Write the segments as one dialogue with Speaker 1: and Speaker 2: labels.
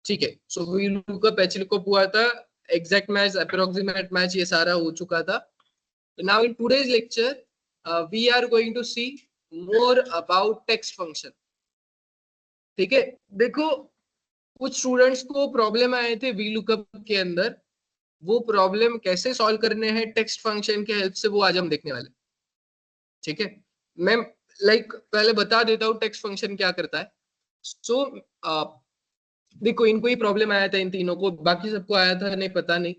Speaker 1: ठीक है। So V lookup, H lookup हुआ था, एग्जैक्ट मैच, अप्रोक्सीमेट मैच, ये सारा हो चुका था। Now in today's lecture we are going to see more about text function. ठीक है, देखो कुछ स्टूडेंट्स को प्रॉब्लम आए थे वी लुकअप के अंदर, वो प्रॉब्लम कैसे सॉल्व करने हैं टेक्स्ट फंक्शन के हेल्प से, वो आज हम देखने वाले। ठीक है, मैं पहले बता देता हूँ टेक्स्ट फंक्शन क्या करता है। सो देखो इनको ही प्रॉब्लम आया था, इन तीनों को, बाकी सबको आया था नहीं पता नहीं।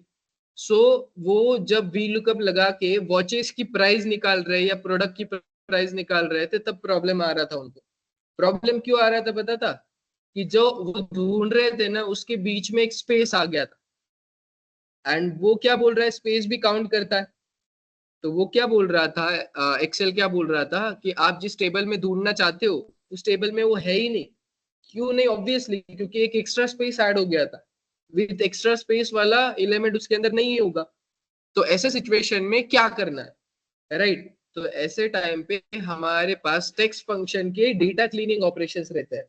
Speaker 1: सो वो जब वी लुकअप लगा के वॉचेस की प्राइस निकाल रहे या प्रोडक्ट की प्राइस निकाल रहे थे, तब प्रॉब्लम आ रहा था उनको। प्रॉब्लम क्यों आ रहा था पता था? कि जो वो ढूंढ रहे थे ना, उसके बीच में एक स्पेस आ गया था। एंड वो क्या बोल रहा है, स्पेस भी काउंट करता है। तो वो क्या बोल रहा था, एक्सेल क्या बोल रहा था कि आप जिस टेबल में ढूंढना चाहते हो उस टेबल में वो है ही नहीं। क्यों नहीं? ऑब्वियसली क्योंकि एक एक्स्ट्रा स्पेस ऐड हो गया था। विद एक्स्ट्रा स्पेस वाला एलिमेंट उसके अंदर नहीं होगा। तो ऐसे सिचुएशन में क्या करना है, राइट? तो ऐसे टाइम पे हमारे पास टेक्स्ट फंक्शन के डेटा क्लीनिंग ऑपरेशंस रहते हैं,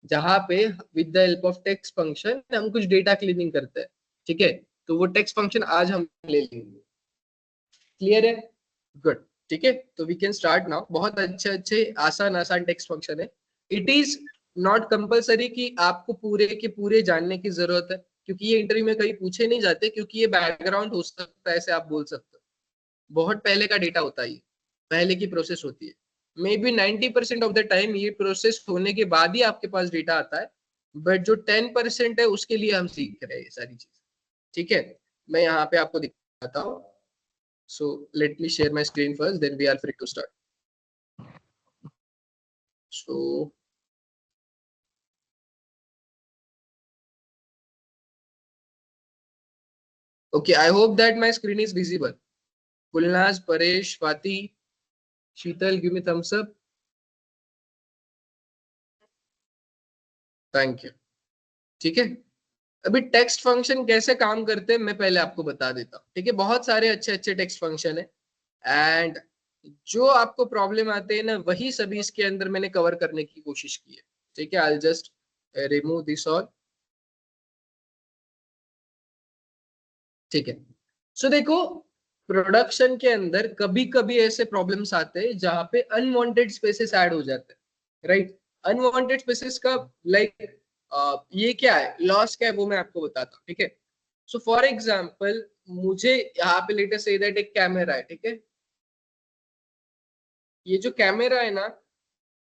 Speaker 1: जहां पे with the help of text function हम कुछ डेटा क्लीनिंग करते हैं। ठीक है, तो वो टेक्स्ट फंक्शन आज हम ले लेंगे। क्लियर है? गुड। ठीक है, तो वी कैन स्टार्ट नाउ। बहुत अच्छे अच्छे आसान आसान टेक्स्ट फंक्शन है। इट इज नॉट कंपलसरी कि आपको पूरे के पूरे जानने की जरूरत है, क्योंकि ये इंटरव्यू में कहीं पूछे नहीं जाते, क्योंकि ये बैकग्राउंड हो सकता है, ऐसे आप बोल सकते हो। बहुत पहले का डेटा होता है ये, पहले की प्रोसेस होती है। May be 90% of the time ये प्रोसेस होने के बाद ही आपके पास डेटा आता है, बट जो 10% है उसके लिए हम सीख रहे हैं ये सारी चीज। ठीक है, मैं यहाँ पे आपको दिखाता हूँ। So let me share my screen first, then we are free to start. सो okay, I hope that my screen is visible. Gulnaz, Paresh, Swati, Sheetal, give me thumbs up. Thank you. ठीक है, अभी text function कैसे काम करते हैं मैं पहले आपको बता देता हूँ। ठीक है, बहुत सारे अच्छे अच्छे टेक्स्ट फंक्शन है, एंड जो आपको प्रॉब्लम आते हैं ना, वही सभी इसके अंदर मैंने कवर करने की कोशिश की है। ठीक है, I just remove this all. ठीक है, सो देखो प्रोडक्शन के अंदर कभी कभी ऐसे प्रॉब्लम्स आते हैं जहां पे अनवांटेड स्पेसेस ऐड हो जाते हैं, राइट? अनवांटेड स्पेसेस का लाइक ये क्या है, लॉस क्या है, वो मैं आपको बताता हूँ। ठीक है, सो फॉर एग्जाम्पल मुझे यहाँ पे लेटेस्ट से दैट एक कैमरा है। ठीक है, ये जो कैमरा है ना,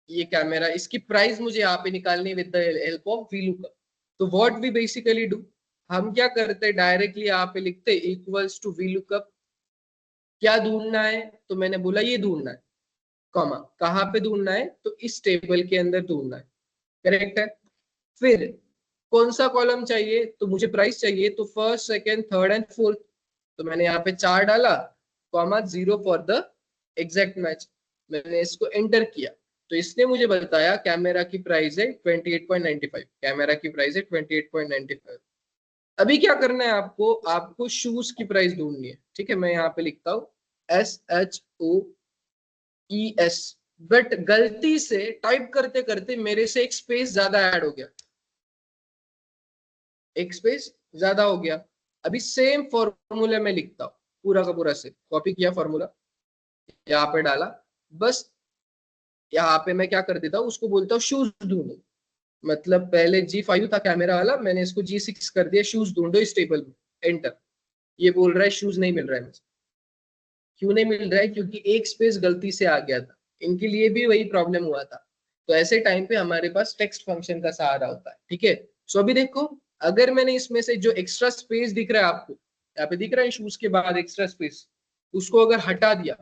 Speaker 1: ये कैमरा, इसकी प्राइस मुझे यहाँ पे निकालनी है with the help of VLOOKUP। तो व्हाट वी बेसिकली डू, हम क्या करते हैं, डायरेक्टली यहाँ पे लिखते हैं इक्वल्स टू VLOOKUP। क्या ढूंढना है? तो मैंने बोला ये ढूंढना है, कॉमा कहाँ पे ढूंढना है, तो इस टेबल के अंदर ढूंढना है। करेक्ट है? फिर कौन सा कॉलम चाहिए, तो मुझे प्राइस चाहिए, तो first second third and fourth. तो मैंने यहाँ पे 4 डाला, comma 0 for the exact match. मैंने इसको एंटर किया, तो इसने मुझे बताया कैमरा की प्राइस है 28.95। कैमरा की प्राइस है 28.95। अभी क्या करना है आपको, आपको शूज की प्राइस ढूंढनी है। ठीक है, मैं यहाँ पे लिखता हूँ SHOES, बट गलती से टाइप करते करते मेरे से एक स्पेस ज्यादा ऐड हो गया, एक स्पेस ज्यादा हो गया। अभी सेम फॉर्मूला में लिखता हूँ, पूरा का पूरा से कॉपी किया फॉर्मूला, यहाँ पे डाला। बस यहाँ पे मैं क्या कर देता हूँ, उसको बोलता हूँ शूज ढूंढो। मतलब पहले G5 था कैमरा वाला, मैंने इसको G6 कर दिया, शूज ढूंढो इस टेबल में। एंटर। ये बोल रहा है शूज नहीं मिल रहा है मुझे। क्यों नहीं मिल रहा है? क्योंकि एक स्पेस गलती से आ गया था। इनके लिए भी वही प्रॉब्लम हुआ था। तो ऐसे टाइम पे हमारे पास टेक्स्ट फंक्शन का सहारा होता है। ठीक है, सो अभी देखो, अगर मैंने इसमें से जो एक्स्ट्रा स्पेस दिख रहा है आपको, यहाँ पे दिख रहा है शूज के बाद एक्स्ट्रा स्पेस, उसको अगर हटा दिया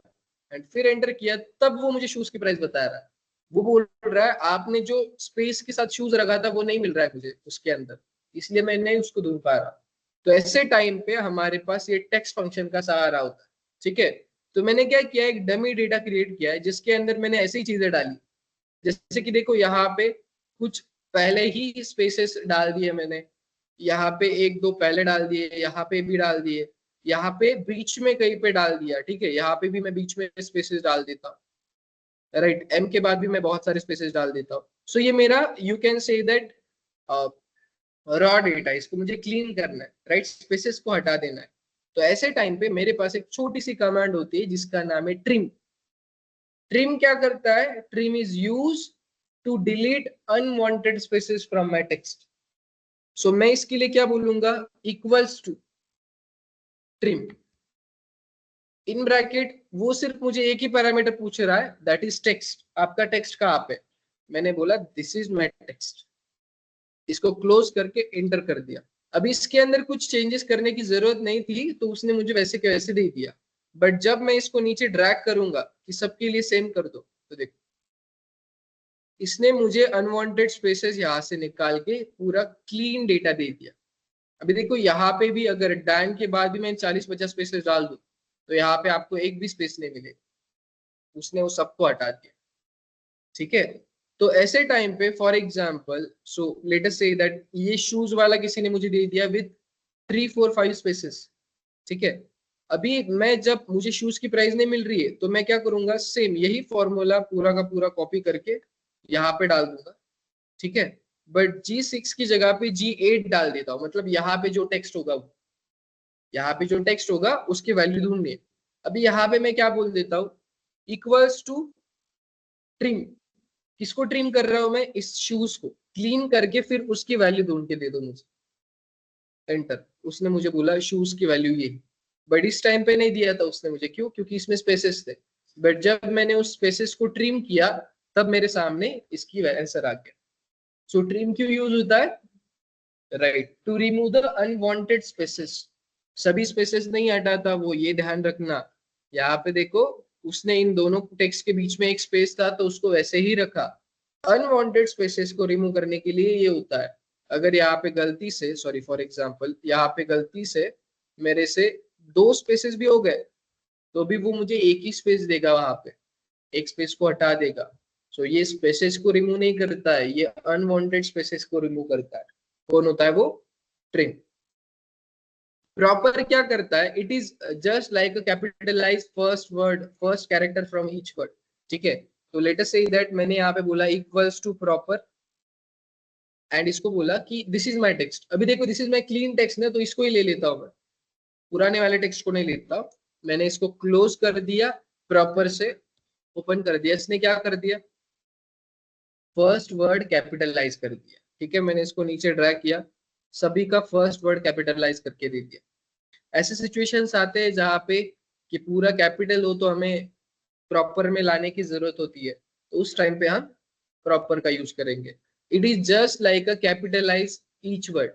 Speaker 1: एंड फिर एंटर किया, तब वो मुझे शूज की प्राइस बता रहा है। वो बोल रहा है आपने जो स्पेस के साथ शूज रखा था वो नहीं मिल रहा है मुझे उसके अंदर, इसलिए मैं नहीं उसको ढूंढ पा रहा। तो ऐसे टाइम पे हमारे पास ये टेक्स्ट फंक्शन का सहारा होता है। ठीक है, तो मैंने क्या किया, एक डमी डेटा क्रिएट किया है जिसके अंदर मैंने ऐसी चीजें डाली, जैसे कि देखो यहाँ पे कुछ पहले ही स्पेसेस डाल दिए मैंने, यहाँ पे एक दो पहले डाल दिए, यहाँ पे भी डाल दिए, यहाँ पे बीच में कहीं पे डाल दिया। ठीक है, यहाँ पे भी मैं बीच में स्पेसेस डाल देता हूँ, राइट? एम के बाद भी मैं बहुत सारे स्पेसेस डाल देता हूँ। सो ये मेरा, you can say that raw data, इसको मुझे क्लीन करना है, राइट, स्पेसेस को हटा देना है। तो ऐसे टाइम पे मेरे पास एक छोटी सी कमांड होती है जिसका नाम है ट्रिम। ट्रिम क्या करता है? Trim is use to delete unwanted spaces from my text. So मैं इसके लिए क्या बोलूंगा? Equals to trim in bracket, वो सिर्फ मुझे एक ही पैरामीटर पूछ रहा है, दैट इज टेक्स्ट। आपका टेक्स्ट कहाँ पे? मैंने बोला दिस इज माय टेक्स्ट, इसको क्लोज करके एंटर कर दिया। अभी इसके अंदर कुछ चेंजेस करने की जरूरत नहीं थी, तो उसने मुझे वैसे के वैसे दे दिया। बट जब मैं इसको नीचे ड्रैग करूंगा कि सबके लिए सेम कर दो, तो देखो इसने मुझे अनवांटेड स्पेसेस यहाँ से निकाल के पूरा क्लीन डेटा दे दिया। अभी देखो यहाँ पे भी अगर डैन के बाद भी मैं 40-50 स्पेसेस डाल दूं, तो यहाँ पे आपको एक भी स्पेस नहीं मिलेगा, उसने वो सबको हटा दिया। ठीक है, तो ऐसे टाइम पे for example, so let us say that ये शूज वाला किसी ने मुझे दे दिया विद 3 4 5 स्पेसेस। ठीक है, अभी मैं जब मुझे शूज की प्राइस नहीं मिल रही है, तो मैं क्या करूंगा? सेम यही फॉर्मूला पूरा का पूरा कॉपी करके यहाँ पे डाल दूंगा। ठीक है, बट G6 की जगह पे G8 डाल देता हूँ, मतलब यहाँ पे जो टेक्स्ट होगा यहाँ पे जो टेक्स्ट होगा उसकी वैल्यू ढूंढनी है। अभी यहाँ पे मैं क्या बोल देता हूँ? Equals to trim. किसको ट्रिम कर रहा हूं मैं? इस शूज को क्लीन करके फिर उसकी वैल्यू ढूंढ के दे दो मुझे, एंटर। उसने मुझे बोला शूज की वैल्यू ये, बट इस टाइम पे नहीं दिया था उसने मुझे, क्यों? क्योंकि इसमें स्पेसेस थे। बट जब मैंने उस स्पेसेस को ट्रिम किया, तब मेरे सामने इसकी आंसर आ गया। सो ट्रिम क्यों यूज होता है? Right, to remove the unwanted spaces. सभी स्पेसेस नहीं हटाता वो, ये ध्यान रखना। यहाँ पे देखो, उसने इन दोनों टेक्स्ट के बीच में एक स्पेस था तो उसको वैसे ही रखा। अनवांटेड स्पेसेस को रिमूव करने के लिए ये होता है। अगर यहाँ पे गलती से, सॉरी फॉर एग्जांपल, यहाँ पे गलती से मेरे से 2 स्पेसेस भी हो गए, तो भी वो मुझे एक ही स्पेस देगा, वहां पे एक स्पेस को हटा देगा। सो ये स्पेसेस को रिमूव नहीं करता है, ये अनवांटेड स्पेसेस को रिमूव करता है। कौन होता है वो? ट्रिम। प्रॉपर क्या करता है? It is just like a capitalize first word, first character from each word. ठीक है, तो लेट अस से दैट मैंने यहाँ पे बोला इक्वल्स टू प्रॉपर, एंड इसको बोला कि दिस इज माय टेक्स्ट। अभी देखो this is my clean text ना, तो इसको ही ले लेता हूँ मैं, पुराने वाले टेक्स्ट को नहीं लेता। मैंने इसको क्लोज कर दिया, प्रॉपर से ओपन कर दिया। इसने क्या कर दिया? फर्स्ट वर्ड कैपिटलाइज कर दिया। ठीक है, मैंने इसको नीचे ड्रैग किया, सभी का फर्स्ट वर्ड कैपिटलाइज करके दे दिया। ऐसे सिचुएशंस आते हैं जहाँ पे कि पूरा कैपिटल हो तो हमें प्रॉपर में लाने की जरूरत होती है, तो उस टाइम पे हम प्रॉपर का यूज करेंगे। It is just like a capitalize each word,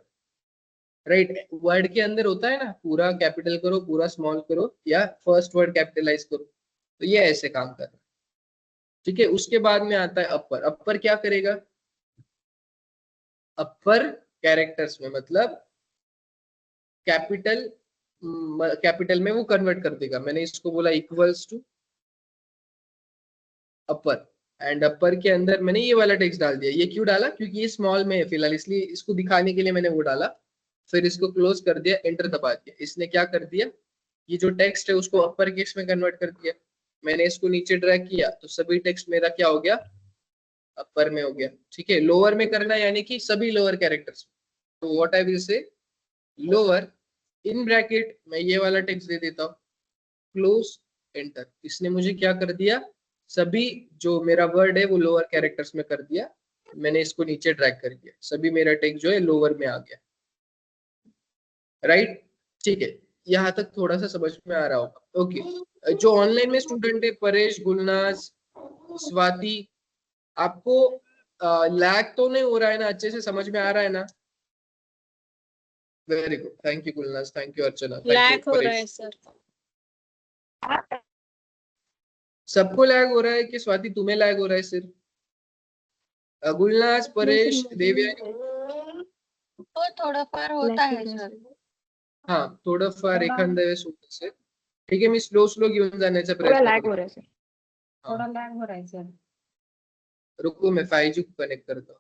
Speaker 1: right. Word के अंदर होता है ना, पूरा कैपिटल करो, पूरा स्मॉल करो, या फर्स्ट वर्ड कैपिटलाइज करो, तो ये ऐसे काम कर रहा है। ठीक है, उसके बाद में आता है अपर। अपर क्या करेगा? अपर कैरेक्टर्स में, मतलब कैपिटल, कैपिटल में वो कन्वर्ट कर देगा। मैंने इसको बोला equals to upper, and upper के अंदर मैंने ये वाला टेक्स्ट डाल दिया। ये क्यों डाला? क्योंकि ये स्मॉल में है फिलहाल, इसलिए इसको दिखाने के लिए मैंने वो डाला। फिर इसको क्लोज कर दिया, एंटर दबा दिया। इसने क्या कर दिया? ये जो टेक्स्ट है उसको अपर केस में कन्वर्ट कर दिया। मैंने इसको नीचे ड्रैग किया, तो सभी टेक्स्ट मेरा क्या हो गया? अपर में हो गया। ठीक है, लोअर में करना यानी कि सभी लोअर कैरेक्टर्स। तो what I will say, lower in bracket मैं ये वाला टेक्स्ट दे देता हूँ, क्लोज, एंटर। इसने मुझे क्या कर दिया? सभी जो मेरा वर्ड है वो लोअर कैरेक्टर्स में कर दिया। मैंने इसको नीचे ड्रैग कर दिया, सभी मेरा टेक्स्ट जो है लोअर में आ गया। राइट, ठीक है, यहाँ तक थोड़ा सा समझ में आ रहा होगा। ओके, जो ऑनलाइन में स्टूडेंट है, परेश, गुलनाज, स्वाति, आपको लैग तो नहीं हो रहा है ना? अच्छे से समझ में आ रहा है ना? Very good, thank you Gulnaz, thank you Archana, thank you
Speaker 2: lag हो रहा है
Speaker 1: परेश।
Speaker 2: सर।
Speaker 1: सबको लैग हो रहा है कि स्वाति तुम्हें लैग हो रहा है सिर्फ? गुलनाज, परेश, देवयानी?
Speaker 2: तो थोड़ा फार होता है सर।
Speaker 1: हाँ, थोडंफार एखाद्या वेळेस होत असेल। ठीक आहे, मी स्लो स्लो घेऊन जाण्याचा
Speaker 3: थोड़ा
Speaker 1: प्रयत्न
Speaker 3: लैग
Speaker 1: करेन.
Speaker 3: हो रहा है सर,
Speaker 1: हाँ,
Speaker 3: थोड़ा लैग हो रहा है सर।
Speaker 1: रुको मैं 5G को कनेक्ट करता हूँ.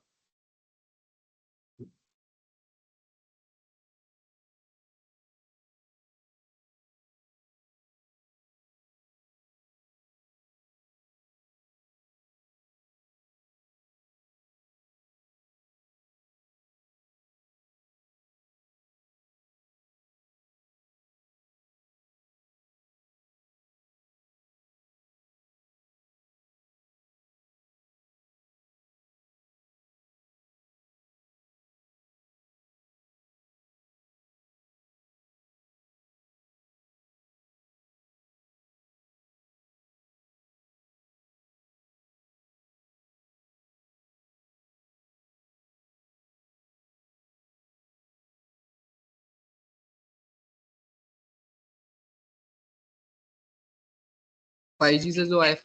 Speaker 1: 5G से जो आए।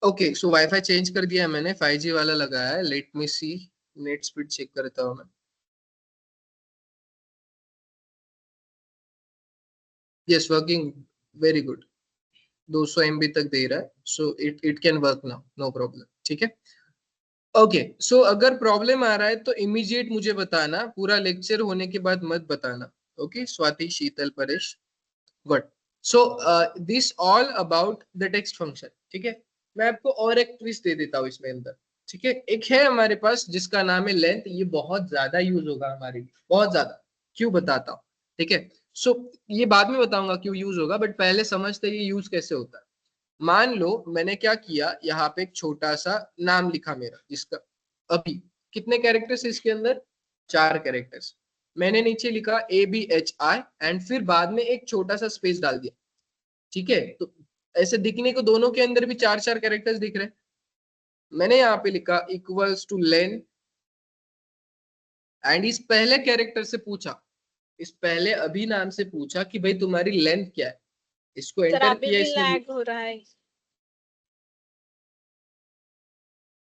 Speaker 1: ओके, सो वाईफाई चेंज कर दिया है मैंने, 5G वाला लगाया है। Let me see, net speed check करता हूँ मैं। Yes, working, very good. 200 MB तक दे रहा है, so it it can work now, no problem. ठीक है। ओके, सो अगर प्रॉब्लम आ रहा है तो इमीडिएट मुझे बताना, पूरा लेक्चर होने के बाद मत बताना। Okay, Swati, Sheetal, Paresh, good. So this all about the text function. ठीक है, मैं आपको और एक ट्विस्ट दे देता हूँ इसमें अंदर। ठीक है, एक है हमारे पास जिसका नाम है लेंथ। ये बहुत ज्यादा यूज होगा हमारे लिए, बहुत ज्यादा। क्यों, बताता हूँ। ठीक है, सो ये बाद में बताऊंगा क्यों यूज होगा, बट पहले समझते हैं ये यूज कैसे होता है। मान लो मैंने क्या किया, यहाँ पे एक छोटा सा नाम लिखा मेरा, जिसका अभी कितने कैरेक्टर्स इसके अंदर, 4 कैरेक्टर्स। मैंने नीचे लिखा ABHI एंड फिर बाद में एक छोटा सा स्पेस डाल दिया। ठीक है, तो ऐसे दिखने को दोनों के अंदर भी 4 4 कैरेक्टर्स दिख रहे हैं। मैंने यहाँ पे लिखा इक्वल्स टू लेन, एंड इस पहले कैरेक्टर से पूछा, इस पहले अभी नाम से पूछा कि भाई तुम्हारी लेंथ क्या है। इसको
Speaker 2: सर
Speaker 1: एंटर
Speaker 2: अभी
Speaker 1: किया
Speaker 2: भी
Speaker 1: इसने।
Speaker 2: लैग हो रहा है।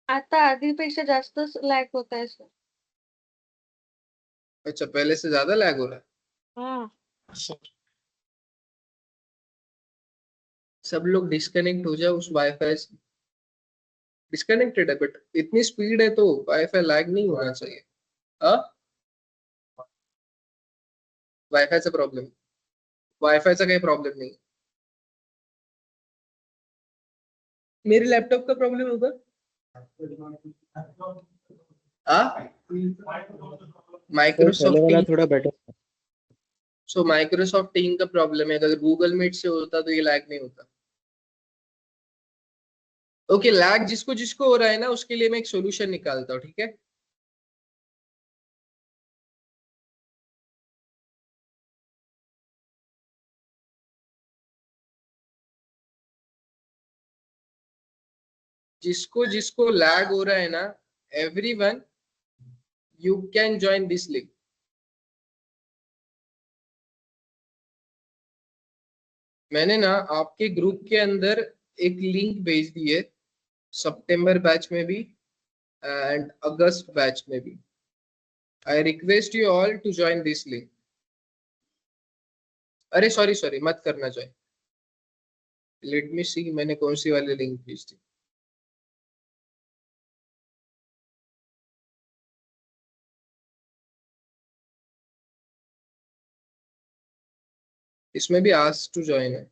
Speaker 2: आता आधीपेक्षा जास्त लॅग होत आहे सर.
Speaker 1: अच्छा, पहले से ज्यादा लैग हो रहा है।
Speaker 2: हाँ.
Speaker 1: सब लोग डिस्कनेक्ट हो जाओ उस वाईफाई से। डिस्कनेक्टेड है बट इतनी स्पीड है तो वाईफाई लैग नहीं होना चाहिए। हाँ, वाईफाई से प्रॉब्लम, वाईफाई से कोई प्रॉब्लम नहीं। मेरे लैपटॉप का प्रॉब्लम होगा। हाँ,
Speaker 3: सर पहले
Speaker 1: माइक्रोसॉफ्ट
Speaker 3: वाला
Speaker 1: टीम।
Speaker 3: थोड़ा बेटर था।
Speaker 1: सो माइक्रोसॉफ्ट टीम का प्रॉब्लम है, अगर गूगल मीट से होता तो ये लैग नहीं होता। ओके, लैग जिसको जिसको हो रहा है ना, उसके लिए मैं एक सोल्यूशन निकालता हूँ। ठीक है, जिसको जिसको लैग हो रहा है ना, everyone, you can join this link. मैंने ना आपके ग्रुप के अंदर एक लिंक भेज दी है, सितंबर बैच में भी एंड अगस्त बैच में भी। I request you all to join this link. अरे सॉरी सॉरी, मत करना ज्वाइन। लेट मी सी, मैंने कौन सी वाली लिंक भेज दी। इसमें भी आस्क टू ज्वाइन है।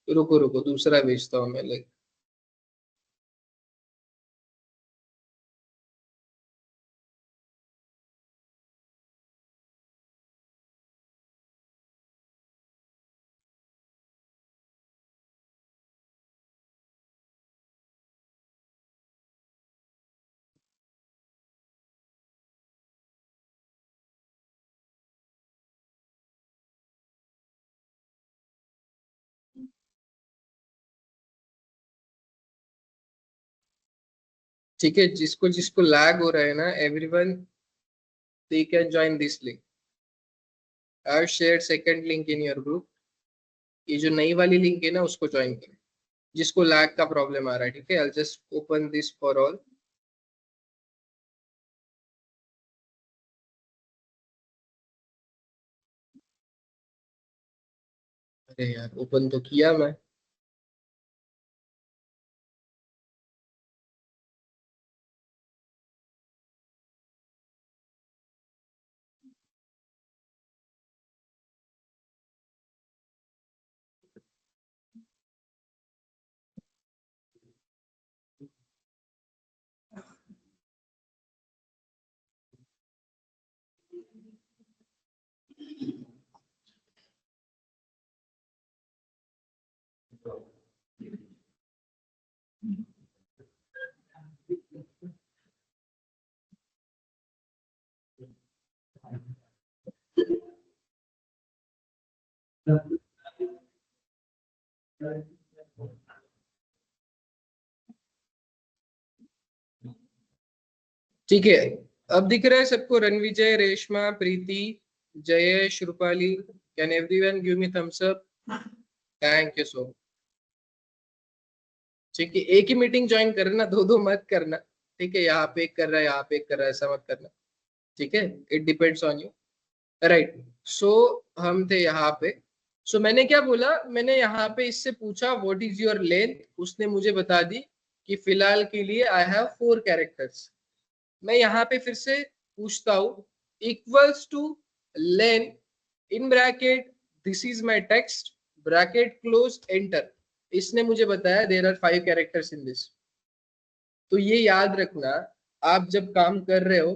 Speaker 1: रुको रुको, दूसरा भेजता हूँ मैं लिंक। ठीक है, जिसको जिसको लैग हो रहा है ना, everyone, they can join this link. I have shared second link in your group. ये जो नई वाली लिंक है ना, उसको ज्वाइन करें, जिसको लैग का प्रॉब्लम आ रहा है। ठीक है, I just open this for all. अरे यार, ओपन तो किया मैं। ठीक है, अब दिख रहा है सबको? Ranvijay, Reshma, Preeti, Jayesh, Rupali, can everyone give me thumbs up? Thank you so much. ठीक है, एक ही मीटिंग ज्वाइन करना, दो दो मत करना। ठीक है, यहाँ पे एक कर रहा है, यहाँ पे एक कर रहा है, ऐसा मत करना। ठीक है, it depends on you. Right, so हम थे यहाँ पे। सो मैंने क्या बोला, मैंने यहाँ पे इससे पूछा व्हाट इज योर लेंथ, उसने मुझे बता दी कि फिलहाल के लिए आई हैव 4 कैरेक्टर्स। मैं यहाँ पे फिर से पूछता हूँ, equals to length in bracket, this is my text, bracket close, enter. इसने मुझे बताया there are 5 characters in this. तो ये याद रखना, आप जब काम कर रहे हो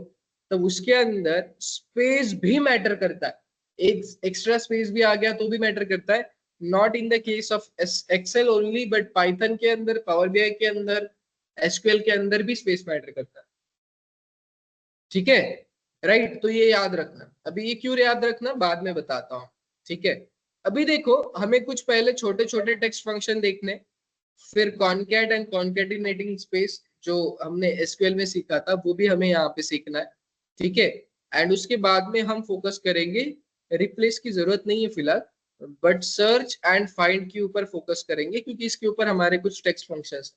Speaker 1: तब उसके अंदर स्पेस भी मैटर करता है। एक एक्स्ट्रा स्पेस भी आ गया तो भी मैटर करता है। Not in the case of Excel only, but Python के अंदर, पावर बीआई के अंदर, एसक्यूएल के अंदर भी स्पेस मैटर करता है। ठीक है, राइट, तो ये याद रखना। अभी ये क्यों याद रखना, बाद में बताता हूँ। ठीक है, अभी देखो, हमें कुछ पहले छोटे छोटे टेक्स्ट फंक्शन देखने, फिर कॉनकैट एंड कॉनकैटिनेटिंग स्पेस जो हमने एसक्यूएल में सीखा था वो भी हमें यहाँ पे सीखना है। ठीक है, एंड उसके बाद में हम फोकस करेंगे, रिप्लेस की जरूरत नहीं है फिलहाल, बट सर्च एंड फाइंड के ऊपर फोकस करेंगे, क्योंकि इसके ऊपर हमारे कुछ टेक्स्ट फंक्शंस।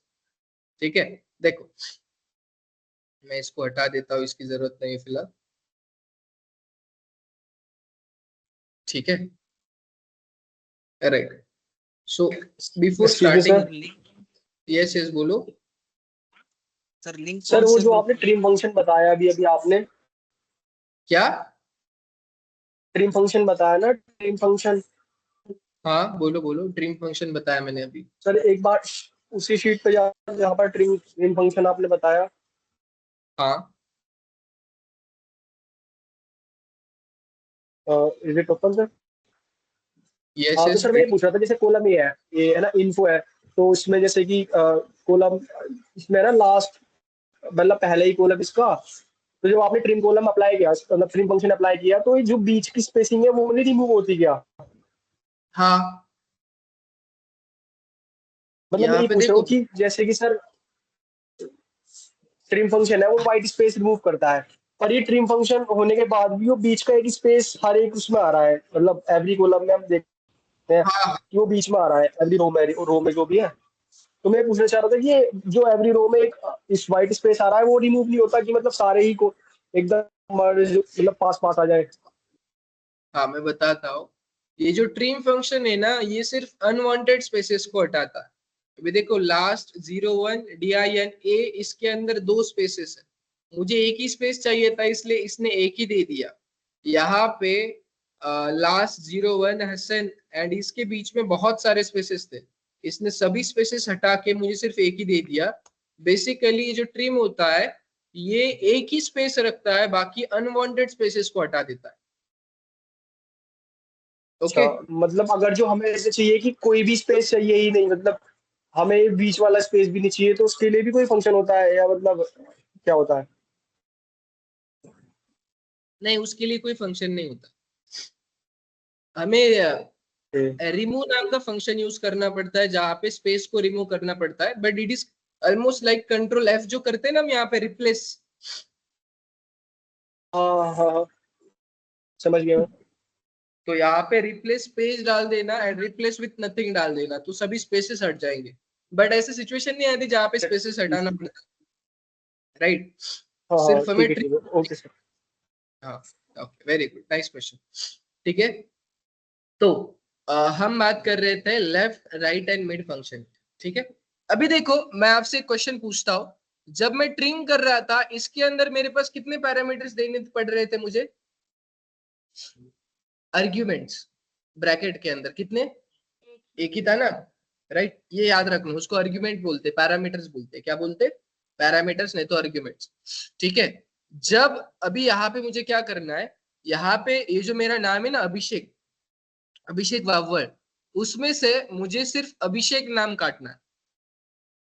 Speaker 1: ठीक है, देखो मैं इसको हटा देता हूँ, इसकी जरूरत नहीं है फिलहाल। ठीक है, right, so before starting, yes yes बोलो
Speaker 3: सर। लिंक
Speaker 4: सर वो जो आपने ट्रिम फंक्शन बताया अभी अभी आपने,
Speaker 1: क्या?
Speaker 4: ट्रिम फंक्शन बताया ना, ट्रिम फंक्शन।
Speaker 1: हाँ बोलो बोलो, ड्रीम फंक्शन बताया मैंने अभी।
Speaker 4: सर एक बार उसी शीट पे जहाँ पर ट्रिम ट्रिम फंक्शन आपने बताया।
Speaker 1: हाँ,
Speaker 4: is it open sir?
Speaker 1: Yes
Speaker 4: हाँ तो
Speaker 1: यस,
Speaker 4: सर मैं ये पूछ रहा था, जैसे कॉलम ये है ना, इन्फो है, तो इसमें जैसे कि कॉलम, इसमें ना लास्ट, मतलब पहले ही कॉलम इसका, तो जब आपने ट्रिम कॉलम अप्लाई किया, मतलब ट्रिम फंक्शन अप्लाई किया, तो ये जो बीच की स्पेसिंग है वो नहीं रिमूव होती क्या?
Speaker 1: हाँ
Speaker 4: मतलब मैं
Speaker 1: यहाँ
Speaker 4: ये
Speaker 1: पे
Speaker 4: पूछ रहा
Speaker 1: देखो,
Speaker 4: हूँ कि जैसे कि सर ट्रिम फंक्शन है वो व्हाइट स्पेस रिमूव करता है, पर ये ट्रिम फंक्शन होने के बाद भी वो बीच का एक स्पेस हर एक उसमें आ रहा है, मतलब एवरी कॉलम में हम देखते हैं
Speaker 1: हाँ
Speaker 4: कि वो बीच में आ रहा है, एवरी रो में जो भी है। तो मैं पूछना चाह रहा था कि ये जो एवरी रो में एक इस व्हाइट स्पेस आ रहा है वो रिमूव नहीं होता कि, मतलब सारे ही को एकदम मतलब पास पास आ जाए?
Speaker 1: हाँ मैं बताता हूँ, ये जो ट्रिम फंक्शन है ना, ये सिर्फ अनवांटेड स्पेसेस को हटाता है। अभी देखो, लास्ट 01 DIN A, इसके अंदर 2 स्पेसेस है, मुझे एक ही स्पेस चाहिए था, इसलिए इसने एक ही दे दिया। यहाँ पे लास्ट 01 हसन एंड इसके बीच में बहुत सारे स्पेसेस थे, इसने सभी स्पेसेस हटा के मुझे सिर्फ एक ही दे दिया। बेसिकली ये जो ट्रिम होता है, ये एक ही स्पेस रखता है, बाकी अनवांटेड स्पेसेस को हटा देता है।
Speaker 4: अच्छा,
Speaker 1: ओके,
Speaker 4: मतलब अगर जो हमें ऐसे चाहिए कि कोई भी स्पेस चाहिए ही नहीं, मतलब हमें बीच वाला स्पेस भी नहीं चाहिए, तो उसके लिए भी कोई फंक्शन होता है या मतलब क्या होता है?
Speaker 1: नहीं उसके लिए कोई फंक्शन नहीं होता, हमें
Speaker 4: ए,
Speaker 1: रिमूव नाम का फंक्शन यूज करना पड़ता है जहाँ पे स्पेस को रिमूव करना पड़ता है, but it is almost like control F जो करते हैं ना हम यहाँ पे, रिप्लेस।
Speaker 4: हाँ हाँ हाँ, समझ गया मैं।
Speaker 1: तो यहाँ पे रिप्लेस पेज डाल देना एंड रिप्लेस विथ नथिंग डाल देना, तो सभी स्पेसेस हट जाएंगे। बट ऐसे सिचुएशन नहीं आती जहाँ पे स्पेसेस
Speaker 4: ठीक
Speaker 1: हटाना
Speaker 4: है।
Speaker 1: पड़ता, राइट?
Speaker 4: हाँ हाँ
Speaker 1: सिर्फ हमें
Speaker 4: ठीक है, ओके सर।
Speaker 1: हाँ, okay, very good, nice question. ठीक है, तो हम बात कर रहे थे left right and mid function. ठीक है, अभी देखो मैं आपसे एक क्वेश्चन पूछता हूँ, जब मैं ट्रिम कर रहा था इसके अंदर मेरे पास कितने पैरामीटर्स देने पड़ रहे थे मुझे, आर्ग्यूमेंट्स ब्रैकेट के अंदर कितने? एक ही था ना, राइट? ये याद रखना, उसको आर्ग्यूमेंट बोलते, पैरामीटर्स बोलते, क्या बोलते? पैरामीटर्स, नहीं तो आर्ग्यूमेंट्स। ठीक है, जब अभी यहाँ पे मुझे क्या करना है, यहाँ पे ये जो मेरा नाम है ना, अभिषेक, अभिषेक वावड़, उसमें से मुझे सिर्फ अभिषेक नाम काटना है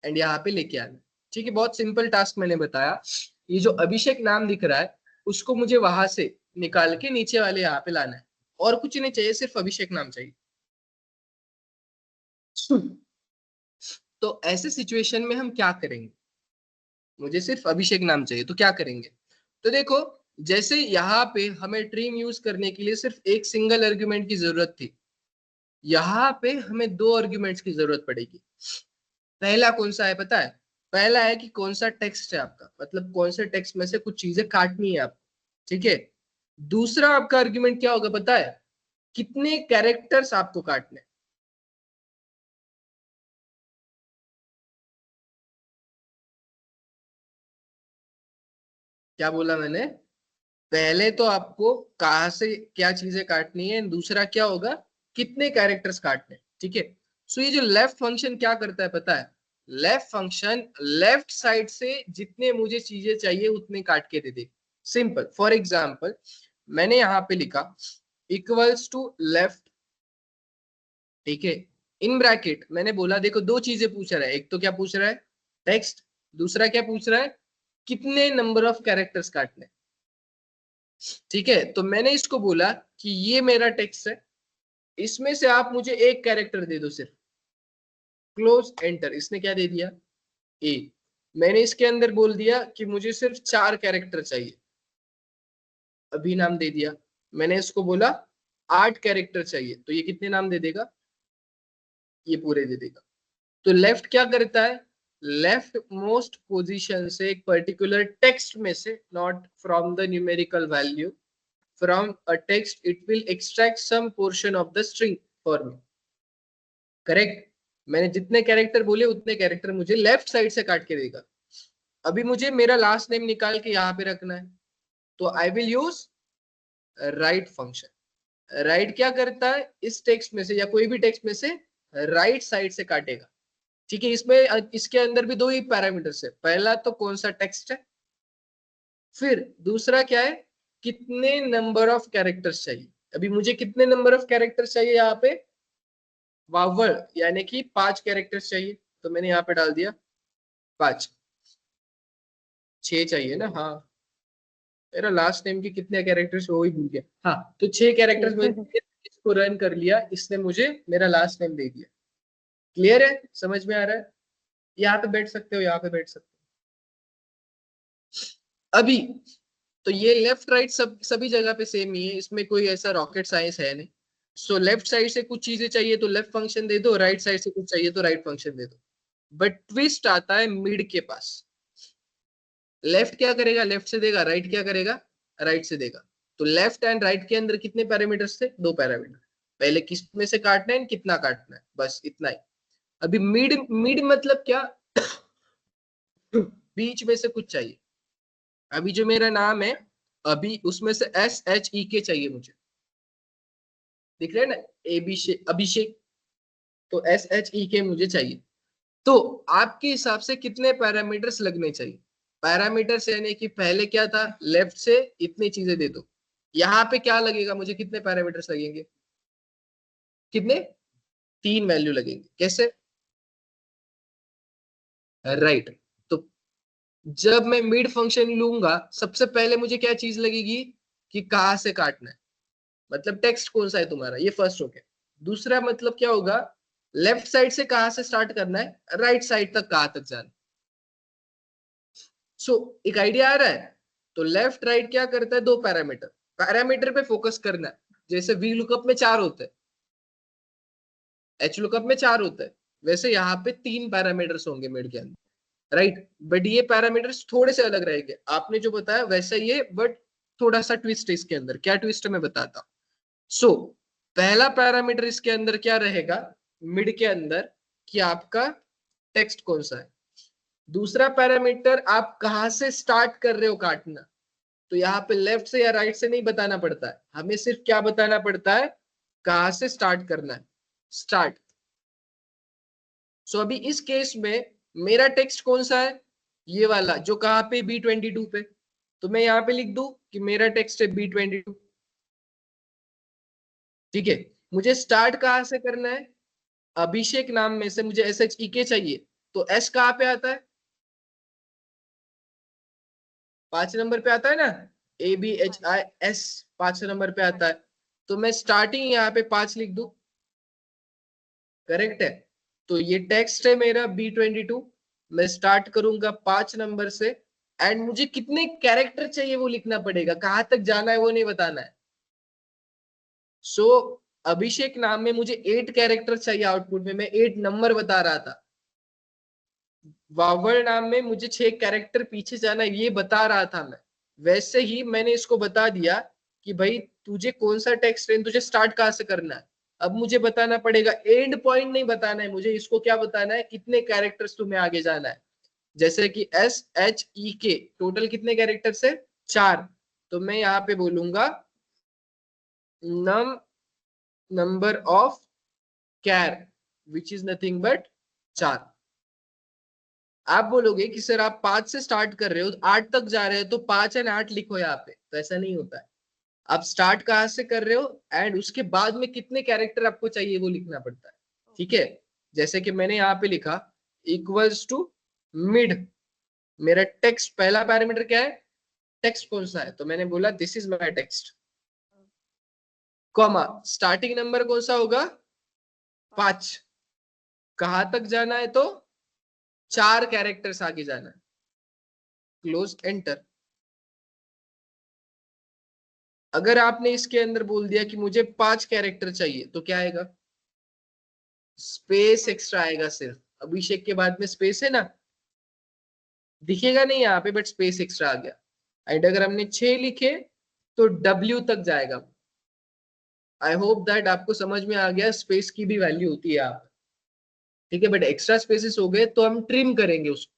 Speaker 1: एंड यहाँ पे लेके आना है। ठीक है, बहुत सिंपल टास्क मैंने बताया। ये जो अभिषेक नाम दिख रहा है उसको मुझे वहां से निकाल के नीचे वाले यहाँ पे लाना है, और कुछ नहीं चाहिए, सिर्फ अभिषेक नाम चाहिए। तो ऐसे सिचुएशन में हम क्या करेंगे, मुझे सिर्फ अभिषेक नाम चाहिए, तो क्या करेंगे? तो देखो, जैसे यहाँ पे हमें ट्रिम यूज करने के लिए सिर्फ एक सिंगल आर्गुमेंट की जरूरत थी, यहाँ पे हमें दो आर्गुमेंट्स की जरूरत पड़ेगी। पहला कौन सा है पता है? पहला है कि कौन सा टेक्स्ट है आपका, मतलब कौन से टेक्स्ट में से कुछ चीजें काटनी है आपको। ठीक है, दूसरा आपका आर्गुमेंट क्या होगा पता है? कितने कैरेक्टर्स आपको काटने। क्या बोला मैंने? पहले तो आपको कहाँ से क्या चीजें काटनी है, दूसरा क्या होगा, कितने कैरेक्टर्स काटने। ठीक है, सो ये जो लेफ्ट फंक्शन क्या करता है पता है? लेफ्ट फंक्शन लेफ्ट साइड से जितने मुझे चीजें चाहिए उतने काट के दे दे। सिंपल, फॉर एग्जाम्पल मैंने यहाँ पे लिखा इक्वल्स टू लेफ्ट, ठीक है, इन ब्रैकेट मैंने बोला देखो दो चीजें पूछ रहा है, एक तो क्या पूछ रहा है, टेक्स्ट, दूसरा क्या पूछ रहा है, कितने नंबर ऑफ कैरेक्टर्स काटने। ठीक है, तो मैंने इसको बोला कि ये मेरा टेक्स्ट है, इसमें से आप मुझे एक कैरेक्टर दे दो सिर्फ, क्लोज एंटर। इसने क्या दे दिया, ए। मैंने इसके अंदर बोल दिया कि मुझे सिर्फ 4 कैरेक्टर चाहिए, अभी नाम दे दिया। मैंने इसको बोला 8 कैरेक्टर चाहिए, तो ये कितने नाम दे देगा, ये पूरे दे देगा। तो लेफ्ट क्या करता है, लेफ्ट मोस्ट पोजीशन से एक पर्टिकुलर टेक्स्ट में से, not from the numerical value, from a text it will extract some portion of the string for me, correct. मैंने जितने कैरेक्टर बोले उतने कैरेक्टर मुझे लेफ्ट साइड से काट के देगा। अभी मुझे मेरा लास्ट नेम निकाल के यहाँ पे रखना है, तो I will use right function. Right क्या करता है, इस टेक्स्ट में से या कोई भी टेक्स्ट में से राइट साइड से काटेगा। ठीक है, इसमें इसके अंदर भी दो ही पैरामीटर्स है, पहला तो कौन सा टेक्स्ट है, फिर दूसरा क्या है, कितने नंबर ऑफ कैरेक्टर्स चाहिए। अभी मुझे कितने नंबर ऑफ कैरेक्टर्स चाहिए, यहाँ पे वावल यानी कि 5 कैरेक्टर्स चाहिए, तो मैंने यहाँ पे डाल दिया 5। 6 चाहिए ना, हाँ मेरा लास्ट नेम के कितने कैरेक्टर्स वो ही भूल गया, हाँ तो 6 कैरेक्टर्स में इसको रन कर लिया, इसने मुझे मेरा लास्ट नेम दे दिया। क्लियर है, समझ में आ रहा है? यहाँ पे बैठ सकते हो, यहाँ पे बैठ सकते हो। अभी तो ये लेफ्ट राइट सब सभी जगह पे सेम ही है, इसमें कोई ऐसा रॉकेट साइंस है नहीं। सो लेफ्ट साइड से कुछ चीजें चाहिए तो लेफ्ट फंक्शन दे दो, राइट साइड से कुछ चाहिए तो राइट फंक्शन दे दो। बट ट्विस्ट आता है मिड के पास। लेफ्ट क्या करेगा, लेफ्ट से देगा, राइट क्या करेगा, राइट से देगा। तो लेफ्ट एंड राइट के अंदर कितने पैरामीटर्स थे, 2 पैरामीटर। पहले किस में से काटना है, कितना काटना है, बस इतना ही। अभी मिड, मिड मतलब क्या, बीच में से कुछ चाहिए। अभी जो मेरा नाम है अभी, उसमें से SHEK चाहिए मुझे, दिख रहा है ना, अभिषेक, अभिषेक, तो SHEK मुझे चाहिए। तो आपके हिसाब से कितने पैरामीटर्स लगने चाहिए? पैरामीटर्स यानी कि पहले क्या था, लेफ्ट से इतनी चीजें दे दो, यहाँ पे क्या लगेगा, मुझे कितने पैरामीटर्स लगेंगे, कितने, 3 वैल्यू लगेंगे। कैसे, राइट तो जब मैं मिड फंक्शन लूंगा सबसे पहले मुझे क्या चीज लगेगी, कि कहाँ से काटना है, मतलब टेक्स्ट कौन सा है तुम्हारा, ये फर्स्ट हो गया। दूसरा मतलब क्या होगा, लेफ्ट साइड से कहाँ से स्टार्ट करना है, राइट साइड तक कहाँ तक जाना। सो एक आइडिया आ रहा है? तो लेफ्ट राइट क्या करता है, 2 पैरामीटर, पैरामीटर पे फोकस करना है। जैसे वी लुकअप में 4 होते हैं, एच लुकअप में 4 होते हैं, वैसे यहाँ पे 3 पैरामीटर्स होंगे मिड के अंदर, राइट। बट ये पैरामीटर्स थोड़े से अलग रहेंगे, आपने जो बताया वैसा ही है, बट थोड़ा सा ट्विस्ट है इसके अंदर। क्या ट्विस्ट है मैं बताता हूँ। सो पहला पैरामीटर इसके अंदर क्या रहेगा, मिड के अंदर, कि आपका टेक्स्ट कौन सा है। दूसरा पैरामीटर आप कहां से स्टार्ट कर रहे हो काटना, तो यहाँ पे लेफ्ट से या राइट से नहीं बताना पड़ता है, हमें सिर्फ क्या बताना पड़ता है, कहां से स्टार्ट करना है, स्टार्ट। सो अभी इस केस में मेरा टेक्स्ट कौन सा है, ये वाला जो कहाँ पे, B22 पे। तो मैं यहाँ पे लिख दूं कि मेरा टेक्स्ट है B22, ठीक है। मुझे स्टार्ट कहाँ से करना है? अभिषेक नाम में से मुझे SHEK चाहिए, तो S कहाँ पे आता है? 5 नंबर पे आता है ना, ABHIS 5 नंबर पे आता है। तो मैं स्टार्टिंग यहाँ पे 5 लिख दूं, करेक्ट है? तो ये टेक्स्ट है मेरा B22, मैं स्टार्ट करूंगा 5 नंबर से, एंड मुझे कितने कैरेक्टर चाहिए वो लिखना पड़ेगा, कहाँ तक जाना है वो नहीं बताना है। सो अभिषेक नाम में मुझे 8 कैरेक्टर चाहिए आउटपुट में, मैं 8 नंबर बता रहा था। वावल नाम में मुझे 6 कैरेक्टर पीछे जाना है, ये बता रहा था मैं। वैसे ही मैंने इसको बता दिया कि भाई तुझे कौन सा टेक्स्ट है, तुझे स्टार्ट कहाँ से करना है। अब मुझे बताना पड़ेगा, एंड पॉइंट नहीं बताना है मुझे, इसको क्या बताना है, कितने कैरेक्टर्स तुम्हें आगे जाना है। जैसे कि SHEK टोटल कितने कैरेक्टर्स है? 4। तो मैं यहाँ पे बोलूंगा number of char which is nothing but 4। आप बोलोगे कि सर आप 5 से स्टार्ट कर रहे हो, 8 तक जा रहे हो, तो 5 एंड 8 लिखो यहाँ पे, तो ऐसा नहीं होता है। आप स्टार्ट कहाँ से कर रहे हो एंड उसके बाद में कितने कैरेक्टर आपको चाहिए वो लिखना पड़ता है, ठीक है? जैसे कि मैंने यहाँ पे लिखा इक्वल्स टू मिड, मेरा टेक्स्ट पहला पैरामीटर क्या है, टेक्स्ट कौन सा है, तो मैंने बोला this is my text, comma starting number कौन सा होगा, 5। कहां तक जाना है, तो 4 कैरेक्टर्स आगे जाना है, क्लोज एंटर। अगर आपने इसके अंदर बोल दिया कि मुझे 5 कैरेक्टर चाहिए, तो क्या आएगा, स्पेस एक्स्ट्रा आएगा सिर्फ। अभिषेक के बाद में स्पेस है ना, दिखेगा नहीं यहाँ पे, बट स्पेस एक्स्ट्रा आ गया। एंड अगर हमने 6 लिखे तो W तक जाएगा। आई होप दैट आपको समझ में आ गया, स्पेस की भी वैल्यू होती है यहाँ पे, ठीक है? बट एक्स्ट्रा स्पेसेस हो गए तो हम ट्रिम करेंगे उसको,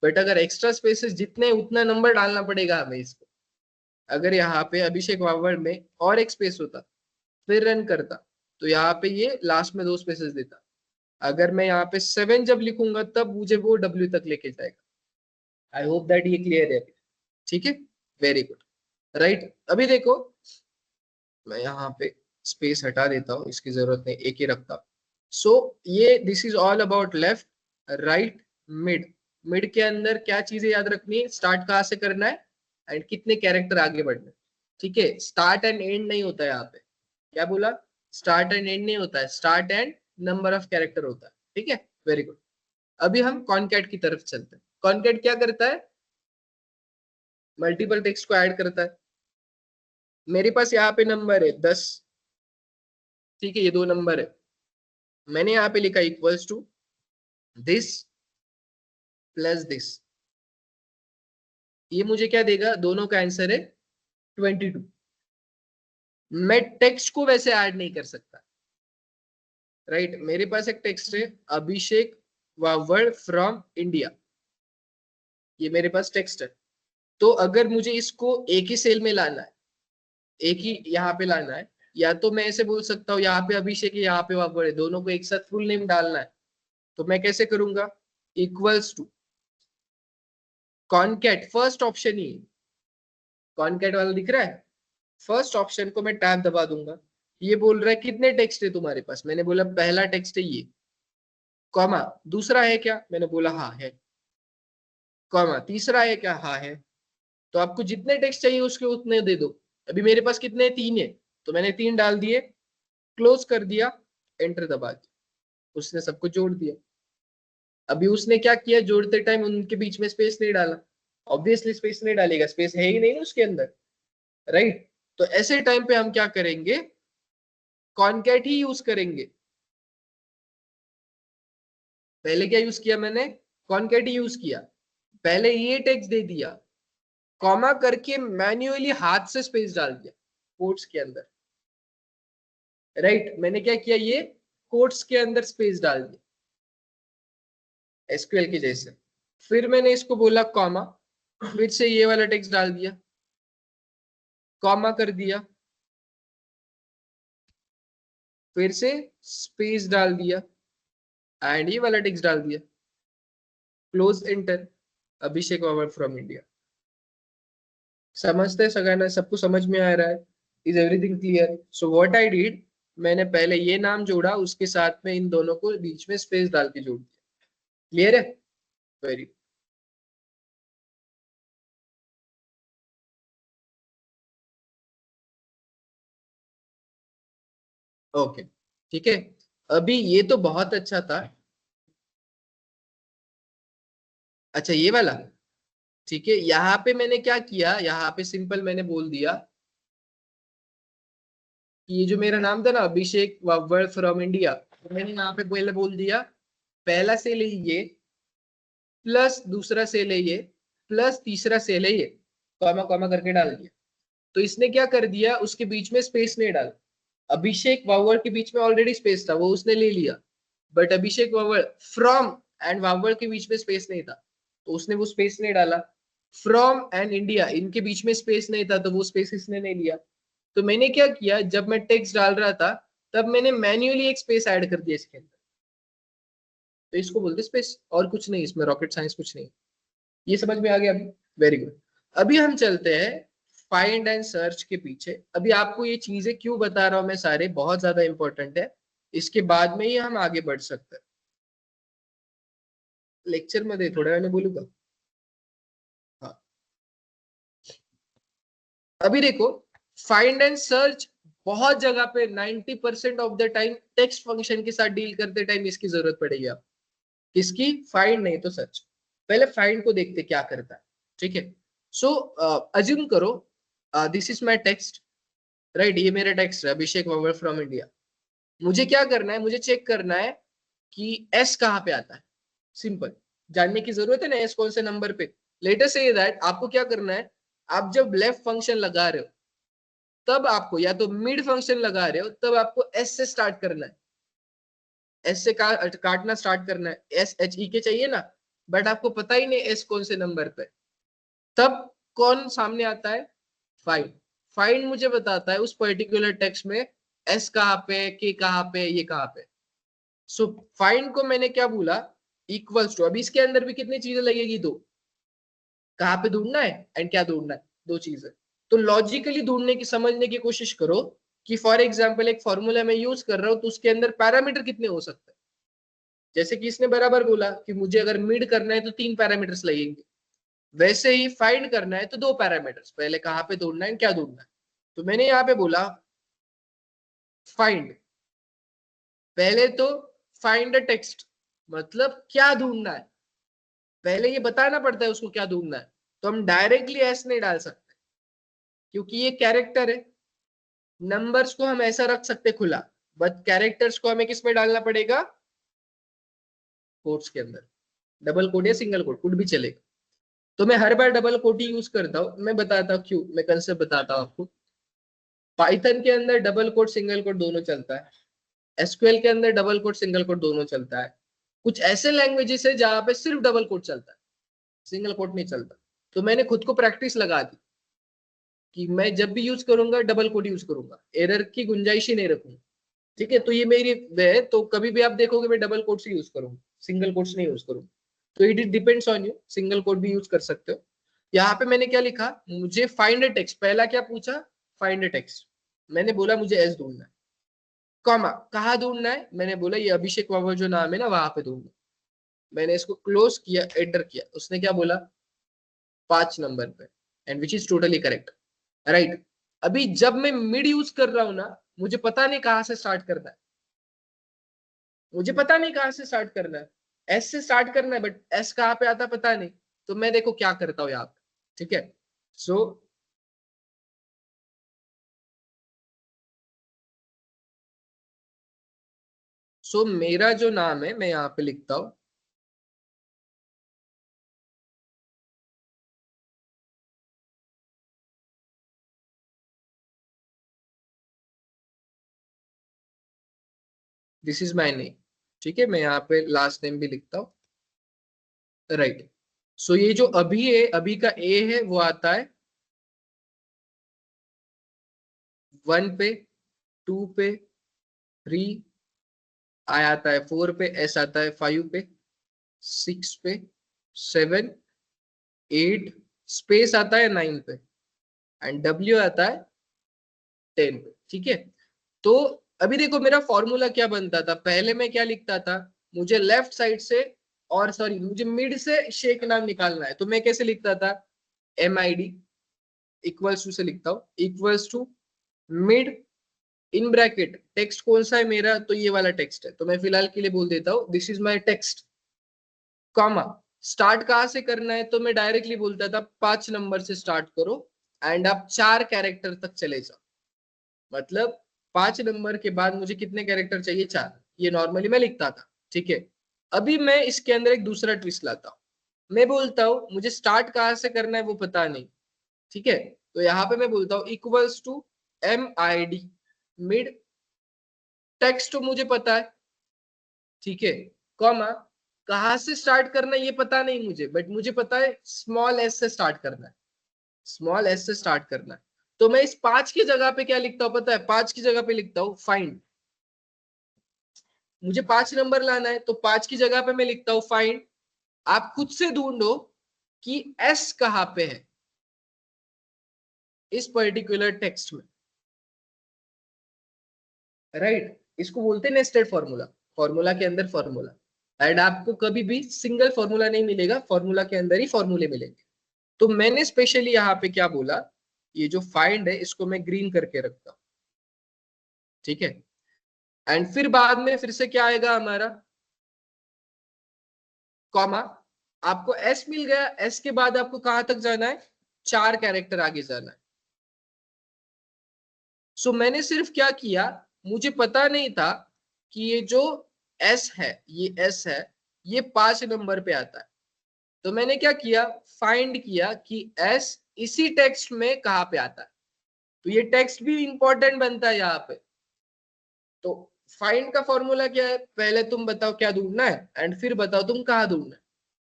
Speaker 1: बट अगर एक्स्ट्रा स्पेसेस जितने उतना नंबर डालना पड़ेगा हमें इसको। अगर यहाँ पे अभिषेक वावड़ में और एक स्पेस होता फिर रन करता, तो यहाँ पे ये लास्ट में 2 स्पेसेस देता। अगर मैं यहाँ पे 7 जब लिखूंगा तब मुझे वो W तक लेके जाएगा। आई होप दैट ये क्लियर है अभी, ठीक है? Very good, right. अभी देखो मैं यहाँ पे स्पेस हटा देता हूँ, इसकी जरूरत नहीं, एक ही रखता। सो ये this is all about left right mid. Mid के अंदर क्या चीजें याद रखनी है, स्टार्ट कहाँ से करना है एंड कितने कैरेक्टर आगे बढ़ने हैं, ठीक है? स्टार्ट एंड एंड नहीं होता है यहाँ पे, क्या बोला, स्टार्ट एंड एंड नहीं होता है, start and number of character होता है, ठीक है? Very good. अभी हम कॉनकैट की तरफ चलते हैं। कॉनकैट क्या करता है, मल्टीपल टेक्स्ट को ऐड करता है। मेरे पास यहाँ पे नंबर है 10, ठीक है? ये 2 नंबर है, मैंने यहाँ पे लिखा equals to this plus this. ये मुझे क्या देगा, दोनों का आंसर है 22। मैं टेक्स्ट को वैसे ऐड नहीं कर सकता, राइट? मेरे पास एक टेक्स्ट है अभिषेक वावड़ फ्रॉम इंडिया, ये मेरे पास टेक्स्ट है। तो अगर मुझे इसको एक ही सेल में लाना है, एक ही यहाँ पे लाना है, या तो मैं ऐसे बोल सकता हूँ यहाँ पे अभिषेक है यहाँ पे वावड़ है, दोनों को एक साथ फुल नेम डालना है, तो मैं कैसे करूंगा, equals to concat, first option ही कॉनकैट वाला दिख रहा है, फर्स्ट ऑप्शन को मैं टैब दबा दूंगा। ये बोल रहा है कितने टेक्स्ट है तुम्हारे पास, मैंने बोला पहला टेक्स्ट है ये, कॉमा दूसरा है क्या, मैंने बोला हाँ है, कॉमा तीसरा है क्या, हाँ है। तो आपको जितने टेक्स्ट चाहिए उसके उतने दे दो। अभी मेरे पास कितने, 3 है, तो मैंने 3 डाल दिए, क्लोज कर दिया, एंटर दबा दिया, उसने सबको जोड़ दिया। अभी उसने क्या किया, जोड़ते टाइम उनके बीच में स्पेस नहीं डाला, ऑब्वियसली स्पेस नहीं डालेगा, स्पेस है ही नहीं ना उसके अंदर, राइट? तो ऐसे टाइम पे हम क्या करेंगे, कॉनकैट ही यूज करेंगे। पहले क्या यूज किया मैंने, कॉनकैट ही यूज किया। पहले ये टेक्स्ट दे दिया, कॉमा करके मैन्युअली हाथ से स्पेस डाल दिया कोट्स के अंदर, राइट? मैंने क्या किया, ये कोट्स के अंदर स्पेस डाल दिया एसक्यूएल के जैसे। फिर मैंने इसको बोला कॉमा, फिर से ये वाला टेक्स्ट डाल दिया, कॉमा कर दिया, फिर से स्पेस डाल दिया, एंड ये वाला टेक्स्ट डाल दिया, close enter, Abhishek Wavad from India. समझते हैं सगळ्यांना, सबको समझ में आ रहा है, is everything clear? So what I did, मैंने पहले ये नाम जोड़ा, उसके साथ में इन दोनों को बीच में स्पेस डाल के जोड़ दिया। क्लियर है? Very okay. ठीक है, अभी ये तो बहुत अच्छा था। अच्छा ये वाला, ठीक है, यहाँ पे मैंने क्या किया, यहाँ पे सिंपल मैंने बोल दिया कि ये जो मेरा नाम था ना, अभिषेक वावड़ फ्रॉम इंडिया, तो मैंने यहाँ पे पहले बोल दिया पहला सेल है ये, प्लस दूसरा सेल है ये, प्लस तीसरा सेल है ये, कॉमा कॉमा करके डाल दिया। तो इसने क्या कर दिया, उसके बीच में स्पेस नहीं डाला। अभिषेक वावड़ के बीच में ऑलरेडी स्पेस था, वो उसने ले लिया, but Abhishek Wavad from and वावड़ के बीच में स्पेस नहीं था, तो उसने वो स्पेस नहीं डाला। फ्रॉम एंड इंडिया, इनके बीच में स्पेस नहीं था, तो वो स्पेस इसने नहीं लिया। तो मैंने क्या किया, जब मैं टेक्स्ट डाल रहा था तब मैंने मैन्युअली एक स्पेस ऐड कर दिया इसके अंदर, तो इसको बोलते स्पेस, और कुछ नहीं, इसमें रॉकेट साइंस कुछ नहीं। ये समझ में आ गया अभी? Very good. अभी हम चलते हैं फाइंड एंड सर्च के पीछे। अभी आपको ये चीजें क्यों बता रहा हूं मैं, सारे बहुत ज्यादा इंपॉर्टेंट है, इसके बाद में ही हम आगे बढ़ सकते हैं। लेक्चर मध्ये थोड्या वेळाने बोलू का? हाँ, अभी देखो, फाइंड एंड सर्च बहुत जगह पे 90% of the time text function के साथ डील करते टाइम इसकी जरूरत पड़ेगी आप। किसकी? फाइंड नहीं तो सर्च। पहले फाइंड को देखते क्या करता है, ठीक है। सो अज्यूम करो this is my text, right, ये मेरा टेक्स्ट है, अभिषेक वावड़ फ्रॉम इंडिया। मुझे क्या करना है, मुझे चेक करना है कि एस कहाँ पे आता है। सिंपल, जानने की जरूरत है ना एस कौन से नंबर पे। लेटर से दैट आपको क्या करना है, आप जब लेफ्ट फंक्शन लगा रहे हो तब आपको, या तो मिड फंक्शन लगा रहे हो तब आपको एस से स्टार्ट करना है, एस से काटना स्टार्ट करना है। एस एच ई के चाहिए ना, बट आपको पता ही नहीं एस कौन से नंबर पे, तब कौन सामने आता है? फाइंड। फाइंड मुझे बताता है उस पर्टिकुलर टेक्स्ट में एस कहाँ पे, के कहाँ पे, ये कहाँ पे। सो फाइंड को मैंने क्या बोला, इक्वल्स टू, अभी इसके अंदर भी कितनी चीजें लगेगी? दो। कहाँ पे ढूंढना है एंड क्या ढूंढना है, दो चीजें। तो लॉजिकली ढूंढने की, समझने की कोशिश करो कि फॉर एग्जाम्पल एक फॉर्मूला मैं यूज कर रहा हूँ, तो उसके अंदर पैरामीटर कितने हो सकते हैं। जैसे कि इसने बराबर बोला कि मुझे अगर मिड करना है तो 3 पैरामीटर्स लगेंगे, वैसे ही फाइंड करना है तो 2 पैरामीटर्स, पहले कहाँ पे ढूंढना है, क्या ढूंढना है। तो मैंने यहाँ पे बोला फाइंड, पहले तो फाइंड अ टेक्स्ट, मतलब क्या ढूंढना है, पहले ये बताना पड़ता है उसको क्या ढूंढना है। तो हम डायरेक्टली एस नहीं डाल सकते, क्योंकि ये कैरेक्टर है। नंबर्स को हम ऐसा रख सकते खुला, बट कैरेक्टर्स को हमें किस में डालना पड़ेगा? कोट्स के अंदर, डबल कोट या सिंगल कोट कुछ भी चलेगा। तो मैं हर बार डबल कोट ही यूज करता हूँ, मैं बताता हूँ क्यों, मैं कंसेप्ट बताता हूँ आपको। पाइथन के अंदर डबल कोट सिंगल कोट दोनों चलता है, एसक्यूएल के अंदर डबल कोट सिंगल कोट दोनों चलता है। कुछ ऐसे लैंग्वेजेस है जहां पे सिर्फ डबल कोट चलता है, सिंगल कोट नहीं चलता। तो मैंने खुद को प्रैक्टिस लगा दी कि मैं जब भी यूज करूंगा डबल कोट यूज करूंगा, एरर की गुंजाइश ही नहीं रखूंगा। ठीक है, तो ये मेरी वे है, तो कभी भी आप देखोगे मैं डबल कोट्स यूज करूंगा, सिंगल कोट्स नहीं यूज करूंगा। तो it depends on you, single quote भी यूज कर सकते हो। यहाँ पे मैंने क्या लिखा, मुझे फाइंड अ टेक्स्ट, पहला क्या पूछा, फाइंड अ टेक्स्ट। मैंने बोला मुझे एस ढूंढना है, कॉमा कहाँ ढूंढना है, मैंने बोला ये अभिषेक बाबा जो नाम है ना वहां पे ढूंढना। मैंने इसको क्लोज किया, एंटर किया, उसने क्या बोला, 5 नंबर पे, and which is totally correct, right. अभी जब मैं मिड यूज कर रहा हूं ना, मुझे पता नहीं कहाँ से स्टार्ट करना है, मुझे पता नहीं कहाँ से स्टार्ट करना है। एस से स्टार्ट करना है, बट एस कहाँ पे आता पता नहीं। तो मैं देखो क्या करता हूँ यहाँ पे, ठीक है। सो मेरा जो नाम है मैं यहाँ पे लिखता हूँ, दिस इज माई नेम, ठीक है। मैं यहाँ पे लास्ट नेम भी लिखता हूँ, राइट। सो ये जो अभी है, अभी का ए है वो आता है 1 पे, 2 पे, 3 आई आता है, 4 पे, एस आता है 5 पे, 6 पे, 7, 8, स्पेस आता है 9 पे, एंड डब्ल्यू आता है 10 पे, ठीक है। तो अभी देखो मेरा फॉर्मूला क्या बनता था, पहले मैं क्या लिखता था, मुझे लेफ्ट साइड से और सॉरी मुझे मिड से शेख नाम निकालना है, तो मैं कैसे लिखता था, MID इक्वल्स टू से लिखता हूँ, equals to mid in bracket text कौन सा है मेरा, तो ये वाला टेक्स्ट है, तो मैं फिलहाल के लिए बोल देता हूँ this is my text, comma start कहाँ से करना है, तो मैं डायरेक्टली बोलता था 5 नंबर से स्टार्ट करो एंड आप 4 कैरेक्टर तक चले जाओ, मतलब 5 नंबर के बाद मुझे कितने कैरेक्टर चाहिए, 4, ये नॉर्मली मैं लिखता था, ठीक है। अभी मैं इसके अंदर एक दूसरा ट्विस्ट लाता हूँ, मैं बोलता हूँ मुझे स्टार्ट कहाँ से करना है वो पता नहीं, ठीक है, तो यहाँ पे मैं बोलता हूँ equals to MID mid text तो मुझे पता है, ठीक है, कॉमा कहाँ से स्टार्ट करना है ये पता नहीं मुझे, बट मुझे पता है स्मॉल s से स्टार्ट करना है, स्मॉल s से स्टार्ट करना है, तो मैं इस 5 की जगह पे क्या लिखता हूँ पता है, 5 की जगह पे लिखता हूँ फाइंड, मुझे 5 नंबर लाना है तो 5 की जगह पे मैं लिखता हूँ फाइंड, आप खुद से ढूंढो कि s कहाँ पे है इस पर्टिकुलर टेक्स्ट में, राइट, इसको बोलते हैं नेस्टेड फॉर्मूला, फॉर्मूला के अंदर फॉर्मूला, एंड आपको कभी भी सिंगल फॉर्मूला नहीं मिलेगा, फॉर्मूला के अंदर ही फॉर्मूले मिलेंगे। तो मैंने स्पेशली यहाँ पे क्या बोला, ये जो फाइंड है इसको मैं ग्रीन करके रखता हूँ, ठीक है, एंड फिर बाद में फिर से क्या आएगा हमारा, कॉमा आपको s मिल गया, s के बाद आपको कहां तक जाना है, 4 कैरेक्टर आगे जाना है। सो मैंने सिर्फ क्या किया, मुझे पता नहीं था कि ये जो s है, ये s है, ये 5 नंबर पे आता है, तो मैंने क्या किया, फाइंड किया कि s इसी टेक्स्ट में कहां पे आता है, तो ये टेक्स्ट भी इंपॉर्टेंट बनता है यहाँ पे। तो फाइंड का फॉर्मूला क्या है, पहले तुम बताओ क्या ढूंढना है एंड फिर बताओ तुम कहाँ ढूंढना है,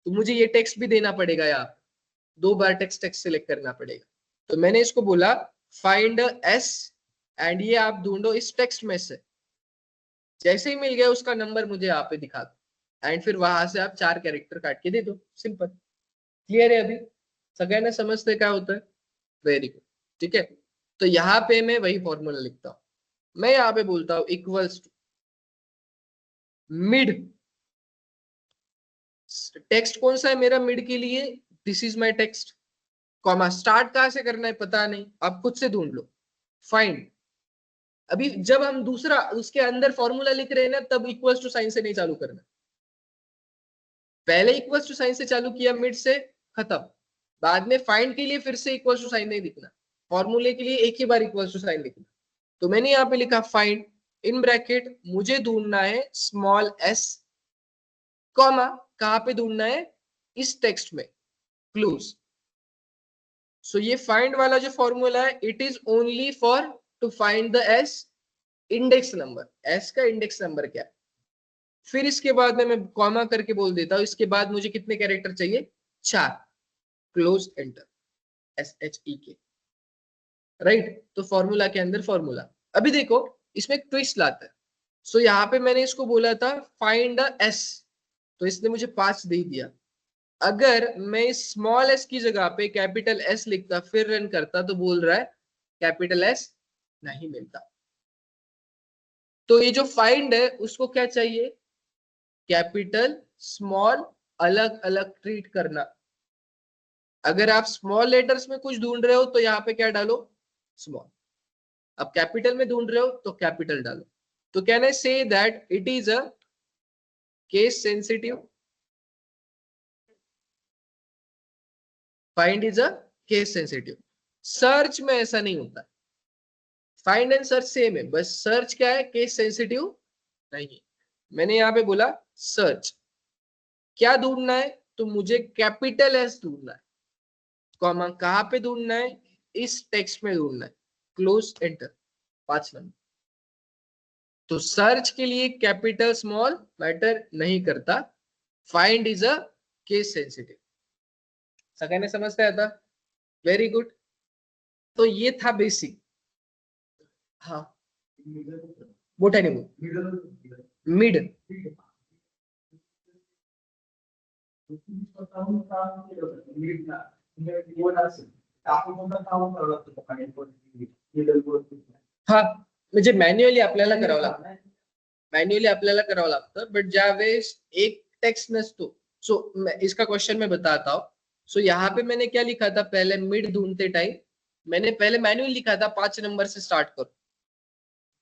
Speaker 1: तो मुझे ये टेक्स्ट भी देना पड़ेगा, यहाँ पे 2 बार टेक्स्ट टेक्स्ट सेलेक्ट करना पड़ेगा, तो मैंने इसको बोला फाइंड s एंड ये आप ढूंढो इस टेक्स्ट में से, जैसे ही मिल गया उसका नंबर मुझे यहाँ पे दिखा दो एंड फिर वहां से आप 4 कैरेक्टर काट के दे दो, सिंपल, क्लियर है अभी, सगळ्यांना समझते क्या होता है, वेरी गुड, ठीक है। तो यहाँ पे मैं वही फॉर्मूला लिखता हूँ, मैं यहाँ पे बोलता हूँ इक्वल्स टू मिड, टेक्स्ट कौन सा है मेरा मिड के लिए, this is my text, comma start कहां से करना है पता नहीं, आप खुद से ढूंढ लो, फाइंड, अभी जब हम दूसरा उसके अंदर फॉर्मूला लिख रहे हैं ना, तब इक्वल्स टू साइन से नहीं चालू करना, पहले इक्वल्स टू साइन से चालू किया, मिड से खत्म, बाद में फाइंड के लिए फिर से इक्वल्स टू साइन नहीं लिखना, फॉर्मूले के लिए एक ही बार इक्वल्स टू साइन लिखना, तो मैंने यहाँ पे लिखा फाइंड इन ब्रैकेट मुझे ढूंढना है स्मॉल s, कॉमा कहां पे ढूंढना है, इस टेक्स्ट में, क्लोज। सो ये फाइंड वाला जो फॉर्मूला है it is only for to find the s index number, s का इंडेक्स नंबर क्या है, फिर इसके बाद में मैं कॉमा करके बोल देता हूँ इसके बाद मुझे कितने कैरेक्टर चाहिए, 4, क्लोज एंटर, SHEK, राइट, तो फॉर्मूला के अंदर फॉर्मूला। अभी देखो इसमें एक ट्विस्ट लाता है, सो यहाँ पे मैंने इसको बोला था फाइंड द s, तो इसने मुझे 5 दे दिया, अगर मैं स्मॉल s की जगह पे कैपिटल S लिखता फिर रन करता तो बोल रहा है कैपिटल S नहीं मिलता, तो ये जो फाइंड है उसको क्या चाहिए, कैपिटल स्मॉल अलग अलग ट्रीट करना, अगर आप स्मॉल लेटर्स में कुछ ढूंढ रहे हो तो यहाँ पे क्या डालो, स्मॉल, अब कैपिटल में ढूंढ रहे हो तो कैपिटल डालो, तो can I say that it is a case sensitive, find is a case sensitive, search में ऐसा नहीं होता, फाइंड एंड सर्च सेम है, बस सर्च क्या है, केस सेंसिटिव नहीं है। मैंने यहाँ पे बोला सर्च क्या ढूंढना है, तो मुझे कैपिटल एस ढूंढना है, कॉमा कहां पे ढूंढना है, इस टेक्स्ट में ढूंढना है, क्लोज एंटर, 5 नंबर, तो सर्च के लिए कैपिटल स्मॉल मैटर नहीं करता, find is a case sensitive, सगळ्यांना समजता आता, वेरी गुड, तो ये था बेसिक, हाँ मोठ्याने बोल, मिड, हाँ म्हणजे मॅन्युअली आपल्याला करावं लागतं, मॅन्युअली आपल्याला करावं लागतं, बट ज्या वेळेस एक टेक्स्ट नसतो. सो इसका क्वेश्चन मैं बताता हूँ. सो यहाँ पे मैंने क्या लिखा था, पहले मिड ढूंढते टाइम मैंने पहले मैन्युअल लिखा था 5 नंबर से स्टार्ट करो.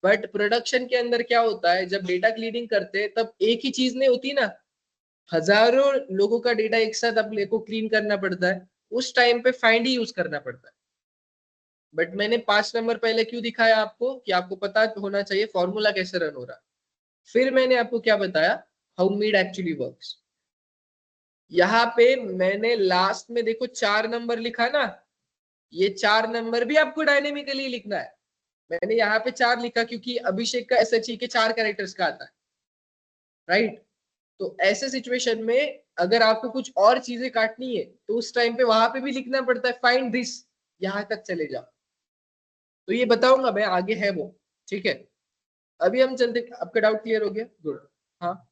Speaker 1: बट प्रोडक्शन के अंदर क्या होता है, जब डेटा क्लीनिंग करते हैं तब एक ही चीज नहीं होती ना, हजारों लोगों का डेटा एक साथ अपने को क्लीन करना पड़ता है. उस टाइम पे फाइंड ही यूज करना पड़ता है. बट मैंने 5 नंबर पहले क्यों दिखाया आपको, कि आपको पता होना चाहिए फॉर्मूला कैसे रन हो रहा है. फिर मैंने आपको क्या बताया, हाउ मिड एक्चुअली वर्क्स. यहाँ पे मैंने लास्ट में देखो 4 नंबर लिखा ना, ये 4 नंबर भी आपको डायनेमिकली लिखना है. मैंने यहाँ पे 4 लिखा क्योंकि अभिषेक का SHE के 4 कैरेक्टर्स का आता है, राइट. तो ऐसे सिचुएशन में अगर आपको कुछ और चीजें काटनी है तो उस टाइम पे वहां पे भी लिखना पड़ता है फाइंड दिस, यहां तक चले जाओ. तो ये बताऊंगा मैं आगे है वो, ठीक है. अभी हम चलते, आपका डाउट क्लियर हो गया, गुड. हाँ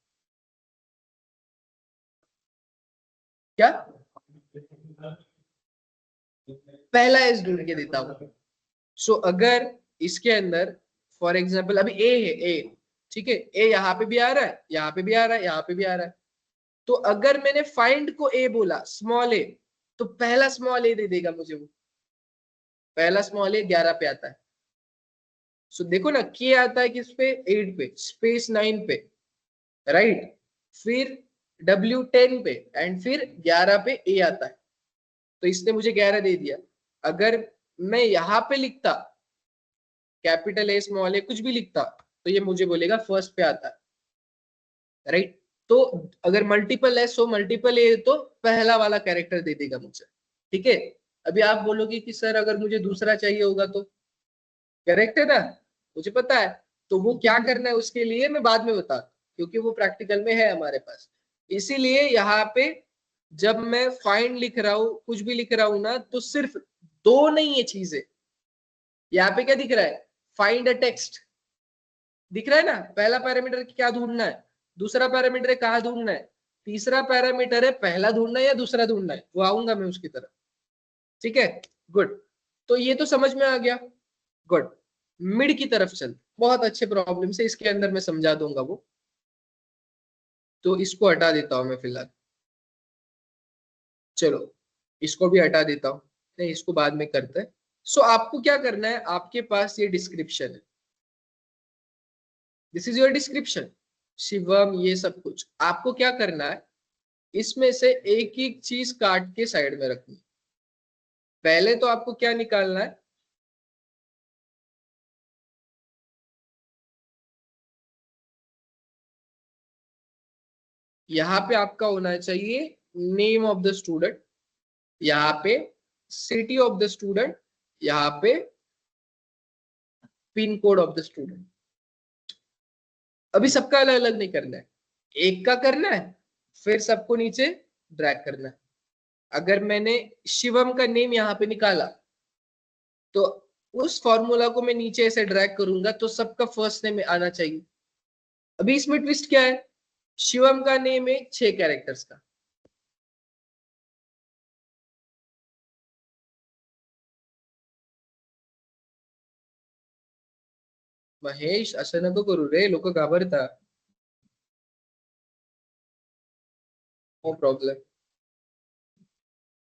Speaker 1: क्या, पहला एस ढूंढ के देता हूँ. सो अगर इसके अंदर फॉर एग्जाम्पल अभी ए है, ए ठीक है, ए यहाँ पे भी आ रहा है, यहाँ पे भी आ रहा है, यहाँ पे भी आ रहा है. तो अगर मैंने फाइंड को ए बोला, स्मॉल ए, तो पहला स्मॉल ए दे देगा मुझे वो. पहला स्मॉल ए 11 पे आता है. सो देखो ना, के आता है किस पे, 8 पे, स्पेस 9 पे, राइट. फिर W 10 पे एंड फिर 11 पे ए आता है. तो इसने मुझे 11 दे दिया. अगर मैं यहाँ पे लिखता कैपिटल ए स्मॉल ए कुछ भी लिखता तो ये मुझे बोलेगा फर्स्ट पे आता है, राइट. तो अगर मल्टीपल एस हो, मल्टीपल ए तो पहला वाला कैरेक्टर दे देगा मुझे, ठीक है. अभी आप बोलोगे कि सर अगर मुझे दूसरा चाहिए होगा तो, करेक्ट है ना, मुझे पता है. तो वो क्या करना है उसके लिए मैं बाद में बता, क्योंकि वो प्रैक्टिकल में है हमारे पास. इसीलिए यहाँ पे जब मैं फाइंड लिख रहा हूँ, कुछ भी लिख रहा हूँ ना, तो सिर्फ दो नहीं है चीजें. यहाँ पे क्या दिख रहा है, फाइंड अ टेक्स्ट दिख रहा है ना. पहला पैरामीटर क्या ढूंढना है, दूसरा पैरामीटर है कहाँ ढूंढना है, तीसरा पैरामीटर है पहला ढूंढना है या दूसरा ढूंढना है, वो आऊंगा मैं उसकी तरफ, ठीक है. गुड. तो ये तो समझ में आ गया, गुड. मिड की तरफ चल, बहुत अच्छे प्रॉब्लम से इसके अंदर मैं समझा दूंगा वो. तो इसको हटा देता हूं मैं फिलहाल, चलो इसको भी हटा देता हूं, नहीं इसको बाद में करते हैं. सो आपको क्या करना है, आपके पास ये डिस्क्रिप्शन है, this is your description, Shivam, ये सब कुछ आपको क्या करना है, इसमें से एक एक चीज काट के साइड में रखनी. पहले तो आपको क्या निकालना है, यहाँ पे आपका होना चाहिए नेम ऑफ द स्टूडेंट, यहाँ पे सिटी ऑफ द स्टूडेंट, यहाँ पे pin code of the student. अभी सबका अलग अलग नहीं करना है, एक का करना है, फिर सबको नीचे ड्रैग करना है. अगर मैंने शिवम का नेम यहाँ पे निकाला तो उस फॉर्मूला को मैं नीचे ऐसे ड्रैग करूंगा तो सबका फर्स्ट नेम आना चाहिए. अभी इसमें ट्विस्ट क्या है, शिवम का नेम है 6 कैरेक्टर्स का, महेश असं नको करू रे, लोक घाबरता. नो प्रॉब्लम,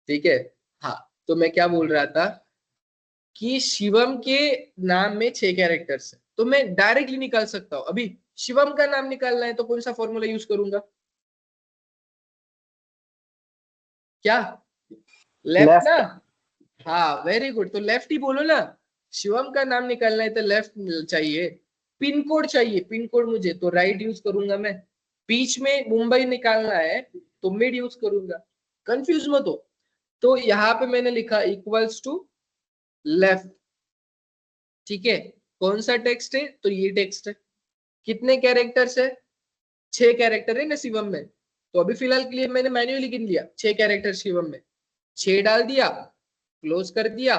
Speaker 1: ठीक है. हाँ, तो मैं क्या बोल रहा था कि शिवम के नाम में 6 कैरेक्टर्स है, तो मैं डायरेक्टली निकाल सकता हूं. अभी शिवम का नाम निकालना है तो कौन सा फॉर्मूला यूज करूंगा, क्या, लेफ्ट ना. हाँ वेरी गुड, तो लेफ्ट ही बोलो ना. शिवम का नाम निकालना है तो लेफ्ट चाहिए. पिन कोड चाहिए, पिन कोड मुझे, तो राइट यूज करूंगा मैं. बीच में मुंबई निकालना है तो मिड यूज करूंगा, कंफ्यूज मत हो. तो यहाँ पे मैंने लिखा इक्वल्स टू लेफ्ट, ठीक है. कौन सा टेक्स्ट है, तो ये टेक्स्ट है. कितने कैरेक्टर्स है, 6 कैरेक्टर है ना शिवम में. तो अभी फिलहाल के लिए मैंने मैन्युअली गिन लिया 6 कैरेक्टर शिवम में, 6 डाल दिया, क्लोज कर दिया,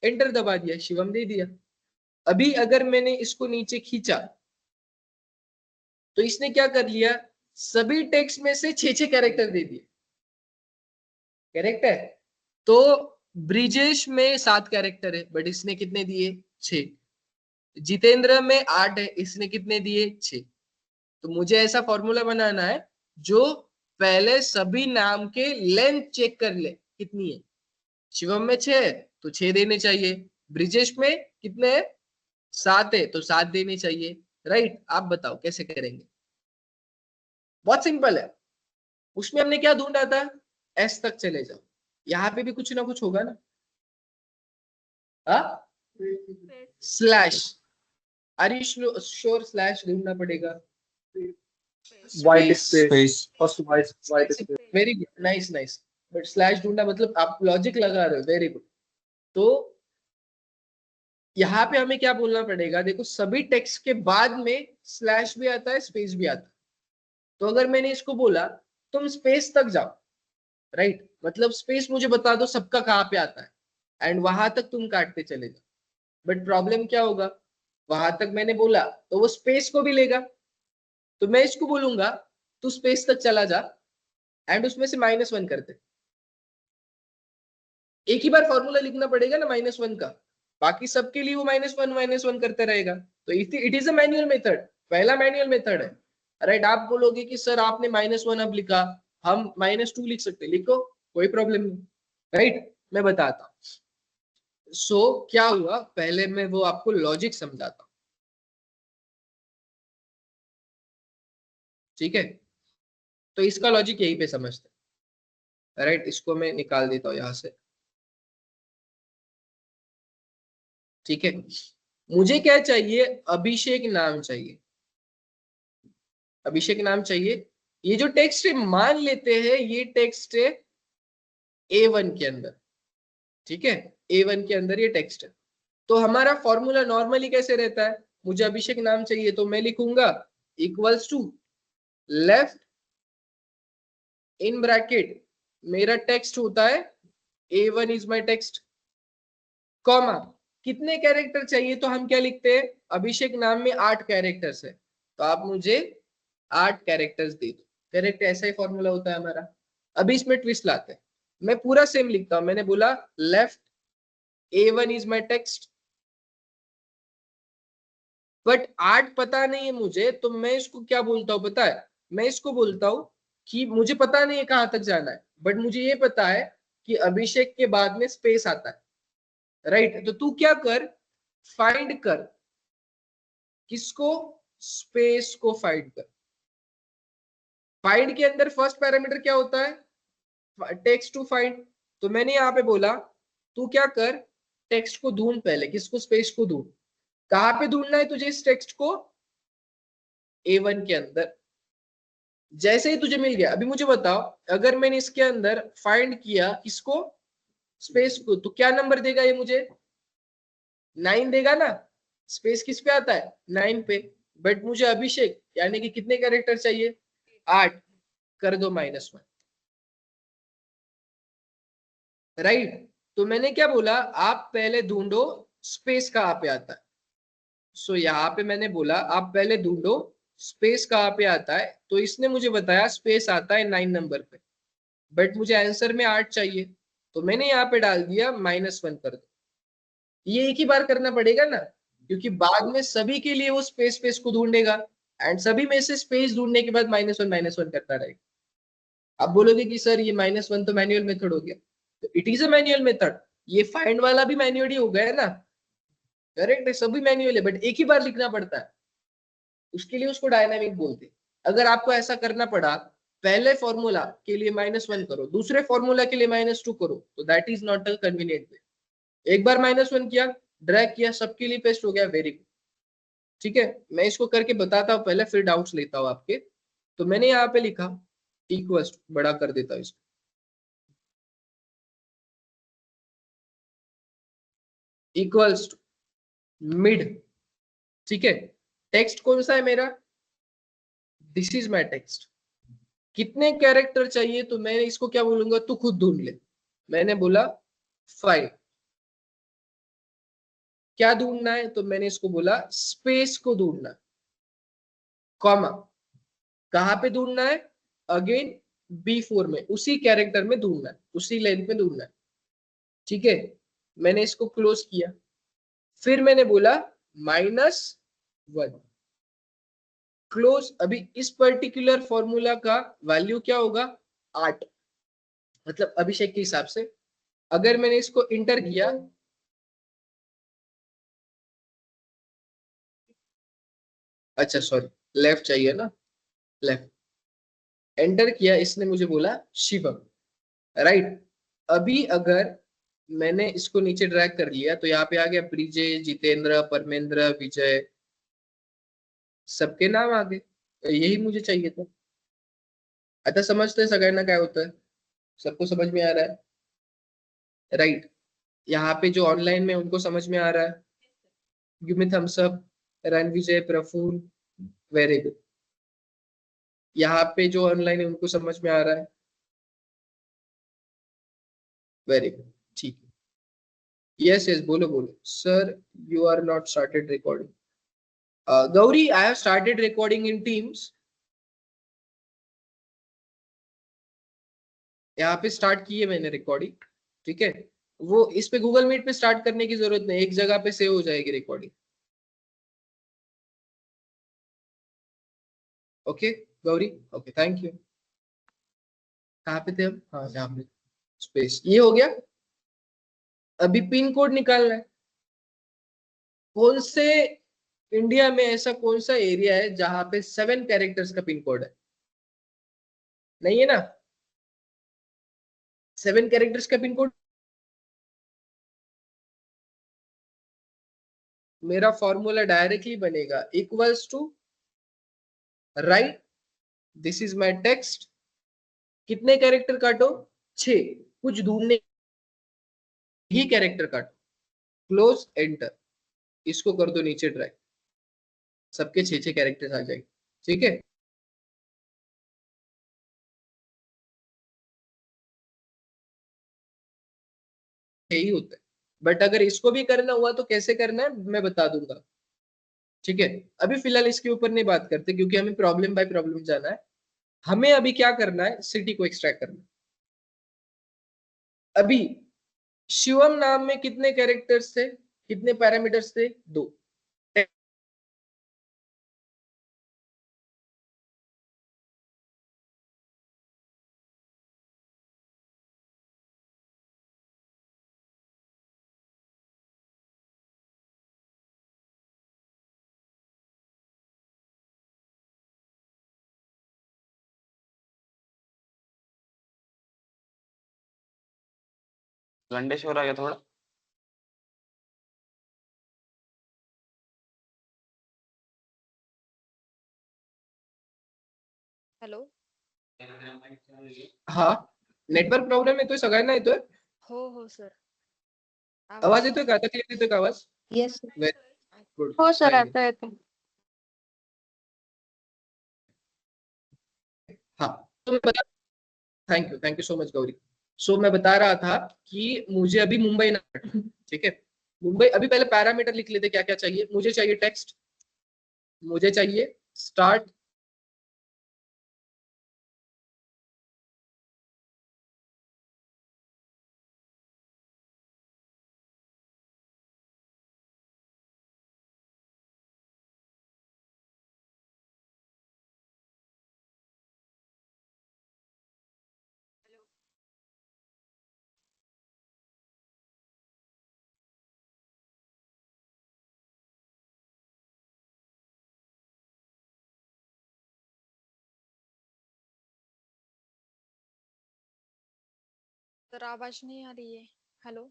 Speaker 1: एंटर दबा दिया, शिवम दे दिया. अभी अगर मैंने इसको नीचे खींचा तो इसने क्या कर लिया, सभी टेक्स्ट में से 6 कैरेक्टर दे दिए, करेक्ट है. तो ब्रिजेश में 7 कैरेक्टर है बट इसने कितने दिए, 6. जितेंद्र में 8 है, इसने कितने दिए 6। तो मुझे ऐसा फॉर्मूला बनाना है जो पहले सभी नाम के लेंथ चेक कर ले कितनी है। शिवम में 6 है तो 6 देने चाहिए, ब्रिजेश में कितने है 7 है तो 7 देने चाहिए, राइट। आप बताओ कैसे करेंगे। बहुत सिंपल है, उसमें हमने क्या ढूंढा था, एस तक चले जाओ, यहाँ पे भी कुछ ना कुछ होगा ना। हाँ slash, are you sure slash ढूंढना पड़ेगा।
Speaker 4: White space, first white space.
Speaker 1: Very good, nice nice. But slash ढूंढना मतलब आप लॉजिक लगा रहे हो, वेरी गुड। तो यहाँ पे हमें क्या बोलना पड़ेगा, देखो सभी टेक्स्ट के बाद में स्लैश भी आता है, स्पेस भी आता है। तो अगर मैंने इसको बोला तुम स्पेस तक जाओ, राइट, मतलब स्पेस मुझे बता दो सबका कहाँ पे आता है, एंड वहां तक तुम काटते चले जाओ। बट प्रॉब्लम क्या होगा, वहां तक मैंने बोला तो वो स्पेस को भी लेगा, तो मैं इसको बोलूंगा तू स्पेस तक चला जा एंड उसमें से -1 करते। एक ही बार फॉर्मूला लिखना पड़ेगा ना -1 का, बाकी सबके लिए वो -1 करते रहेगा। तो it is a manual method, पहला मैनुअल मेथड है, राइट। आप बोलोगे कि सर आपने -1 अब लिखा, हम -2 लिख सकते, लिखो कोई प्रॉब्लम नहीं, राइट। मैं बताता हूँ। सो क्या हुआ, पहले मैं वो आपको लॉजिक समझाता हूँ, ठीक है। तो इसका लॉजिक यहीं पे समझते हैं, राइट। इसको मैं निकाल देता हूँ यहाँ से, ठीक है। मुझे क्या चाहिए, अभिषेक नाम चाहिए, अभिषेक नाम चाहिए। ये जो टेक्स्ट है मान लेते हैं ये टेक्स्ट है A1 के अंदर, ठीक है, A1 के अंदर ये टेक्स्ट है। तो हमारा फॉर्मूला नॉर्मली कैसे रहता है, मुझे अभिषेक नाम चाहिए तो मैं लिखूंगा equals to left in bracket, मेरा टेक्स्ट होता है A1 is my text, comma कितने कैरेक्टर चाहिए, तो हम क्या लिखते हैं, अभिषेक नाम में 8 कैरेक्टर्स है, तो आप मुझे 8 कैरेक्टर्स दे दो। करेक्ट, ऐसा ही फॉर्मूला होता है हमारा। अभी इसमें ट्विस्ट लाते हैं, मैं पूरा सेम लिखता हूं, मैंने बोला left A1 is my text, but 8 पता नहीं है मुझे, तो मैं इसको क्या बोलता हूँ पता है, मैं इसको बोलता हूँ कि मुझे पता नहीं है कहां तक जाना है, बट मुझे ये पता है कि अभिषेक के बाद में स्पेस आता है, राइट। तो तू क्या कर, फाइंड कर, किसको, स्पेस को फाइंड कर। फाइंड के अंदर फर्स्ट पैरामीटर क्या होता है, टेक्स्ट टू फाइंड। तो मैंने यहाँ पे बोला तू क्या कर, टेक्स्ट को ढूंढ पहले, किसको, स्पेस को ढूंढ। कहां पे ढूंढना है तुझे इस टेक्स्ट को, A1 के अंदर। जैसे ही तुझे मिल गया, अभी मुझे बताओ अगर मैंने इसके अंदर फाइंड किया किसको, स्पेस को, तो क्या नंबर देगा ये मुझे, 9 देगा ना। स्पेस किस पे आता है, 9 पे। बट मुझे अभिषेक यानी कि कितने कैरेक्टर चाहिए, 8, कर दो -1, राइट। तो मैंने क्या बोला, आप पहले ढूंढो स्पेस कहाँ पे आता है। सो यहाँ पे मैंने बोला आप पहले ढूंढो स्पेस कहाँ पे आता है, तो इसने मुझे बताया स्पेस आता है 9 नंबर पे, बट मुझे आंसर में 8 चाहिए, तो मैंने यहाँ पे डाल दिया -1 कर दो। ये एक ही बार करना पड़ेगा ना, क्योंकि बाद में सभी के लिए वो स्पेस को ढूंढेगा, एंड सभी में से स्पेस ढूंढने के बाद -1 करता रहेगा। आप बोलोगे कि सर ये -1 तो मैनुअल मेथड हो गया, तो it is a manual method, ये फाइंड वाला भी मैनुअल ही हो गया है ना, करेक्ट है, सभी मैनुअल है, बट एक ही बार लिखना पड़ता है, उसके लिए उसको डायनामिक बोलते हैं। अगर आपको ऐसा करना पड़ा, पहले फॉर्मूला के लिए -1 करो, दूसरे फॉर्मूला के लिए -2 करो, तो that is not a convenient way. एक बार -1 किया, ड्रैग किया, सबके लिए पेस्ट हो गया, वेरी गुड, ठीक है। मैं इसको करके बताता हूँ पहले, फिर डाउट्स लेता हूँ आपके। तो मैंने यहाँ पे लिखा इक्वल्स, बड़ा कर देता हूँ इसको, इक्वल्स टू मिड, ठीक है। टेक्स्ट कौन सा है मेरा, दिस इज माय टेक्स्ट, कितने कैरेक्टर चाहिए, तो मैं इसको क्या बोलूंगा, तू खुद ढूंढ ले। मैंने बोला 5, क्या ढूंढना है, तो मैंने इसको बोला स्पेस को ढूंढना, कॉमा कहां पे ढूंढना है, अगेन B4 में, उसी कैरेक्टर में ढूंढना है, उसी लेंथ में ढूंढना है, ठीक है। मैंने इसको क्लोज किया, फिर मैंने बोला -1 क्लोज। अभी इस पर्टिकुलर फॉर्मूला का वैल्यू क्या होगा? 8, मतलब अभिषेक के हिसाब से अगर मैंने इसको इंटर किया, अच्छा सॉरी लेफ्ट चाहिए ना, लेफ्ट एंटर किया, इसने मुझे बोला शिवम, राइट। अभी अगर मैंने इसको नीचे ड्रैग कर लिया तो यहाँ पे आ गया ब्रिजेश, जितेंद्र, परमेंद्र, विजय, सबके नाम आ गए। तो यही मुझे चाहिए था। आता समजतंय सगळ्यांना काय होतं? सबको समझ में आ रहा है, राइट? यहाँ पे जो ऑनलाइन में उनको समझ में आ रहा है? Give me thumbs up. Ranvijay, Praful, very good. यहाँ पे जो ऑनलाइन है उनको समझ में आ रहा है? वेरी गुड, ठीक है। यस यस, बोलो बोलो। Sir you are not started recording. Gauri, I have started recording in Teams. यहाँ पे स्टार्ट की है मैंने रिकॉर्डिंग, ठीक है। वो इस पे गूगल मीट पे स्टार्ट करने की जरूरत नहीं, एक जगह पे सेव हो जाएगी recording. Okay Gauri, okay thank you. कहाँ पे थे हम? हाँ यहाँ पे, स्पेस, ये हो गया। अभी पिन कोड निकालना है। कौन से इंडिया में ऐसा कौन सा एरिया है जहां पे 7 कैरेक्टर्स का पिन कोड है? नहीं है ना? 7 कैरेक्टर्स का पिन कोड। मेरा फॉर्मूला डायरेक्टली बनेगा equals to, right, this is my text. कितने कैरेक्टर काटो? 6। कुछ ढूंढने ही कैरेक्टर काटो, क्लोज एंटर, इसको कर दो नीचे ड्रैग, सबके 6 कैरेक्टर्स आ जाएंगे, ठीक है। यही होता है। बट अगर इसको भी करना हुआ तो कैसे करना है मैं बता दूंगा, ठीक है। अभी फिलहाल इसके ऊपर नहीं बात करते क्योंकि हमें प्रॉब्लम बाय प्रॉब्लम जाना है। हमें अभी क्या करना है? सिटी को एक्सट्रैक्ट करना है। अभी शिवम नाम में कितने कैरेक्टर्स थे, कितने पैरामीटर्स थे? 2।
Speaker 5: गंडेश्वर आ गया थोड़ा।
Speaker 6: हॅलो.
Speaker 1: हाँ, नेटवर्क प्रॉब्लेम येतोय सगळ्यांना येतोय?
Speaker 6: हो हो सर.
Speaker 1: आवाज येतोय का? आता क्लिअर येतोय का आवाज?
Speaker 2: येस
Speaker 1: व्हेरी गुड,
Speaker 2: हो सर,
Speaker 1: थँक यू।
Speaker 2: आता येतो.
Speaker 1: हाँ, तो मैं बता, thank you so much Gauri. So मैं बता रहा था कि मुझे अभी मुंबई ना, ठीक है, मुंबई। अभी पहले पैरामीटर लिख लेते, क्या क्या चाहिए। मुझे चाहिए टेक्स्ट, मुझे चाहिए स्टार्ट,
Speaker 6: सर आवाज नहीं आ रही है. Hello.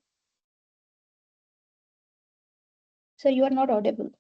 Speaker 2: Sir you are not audible.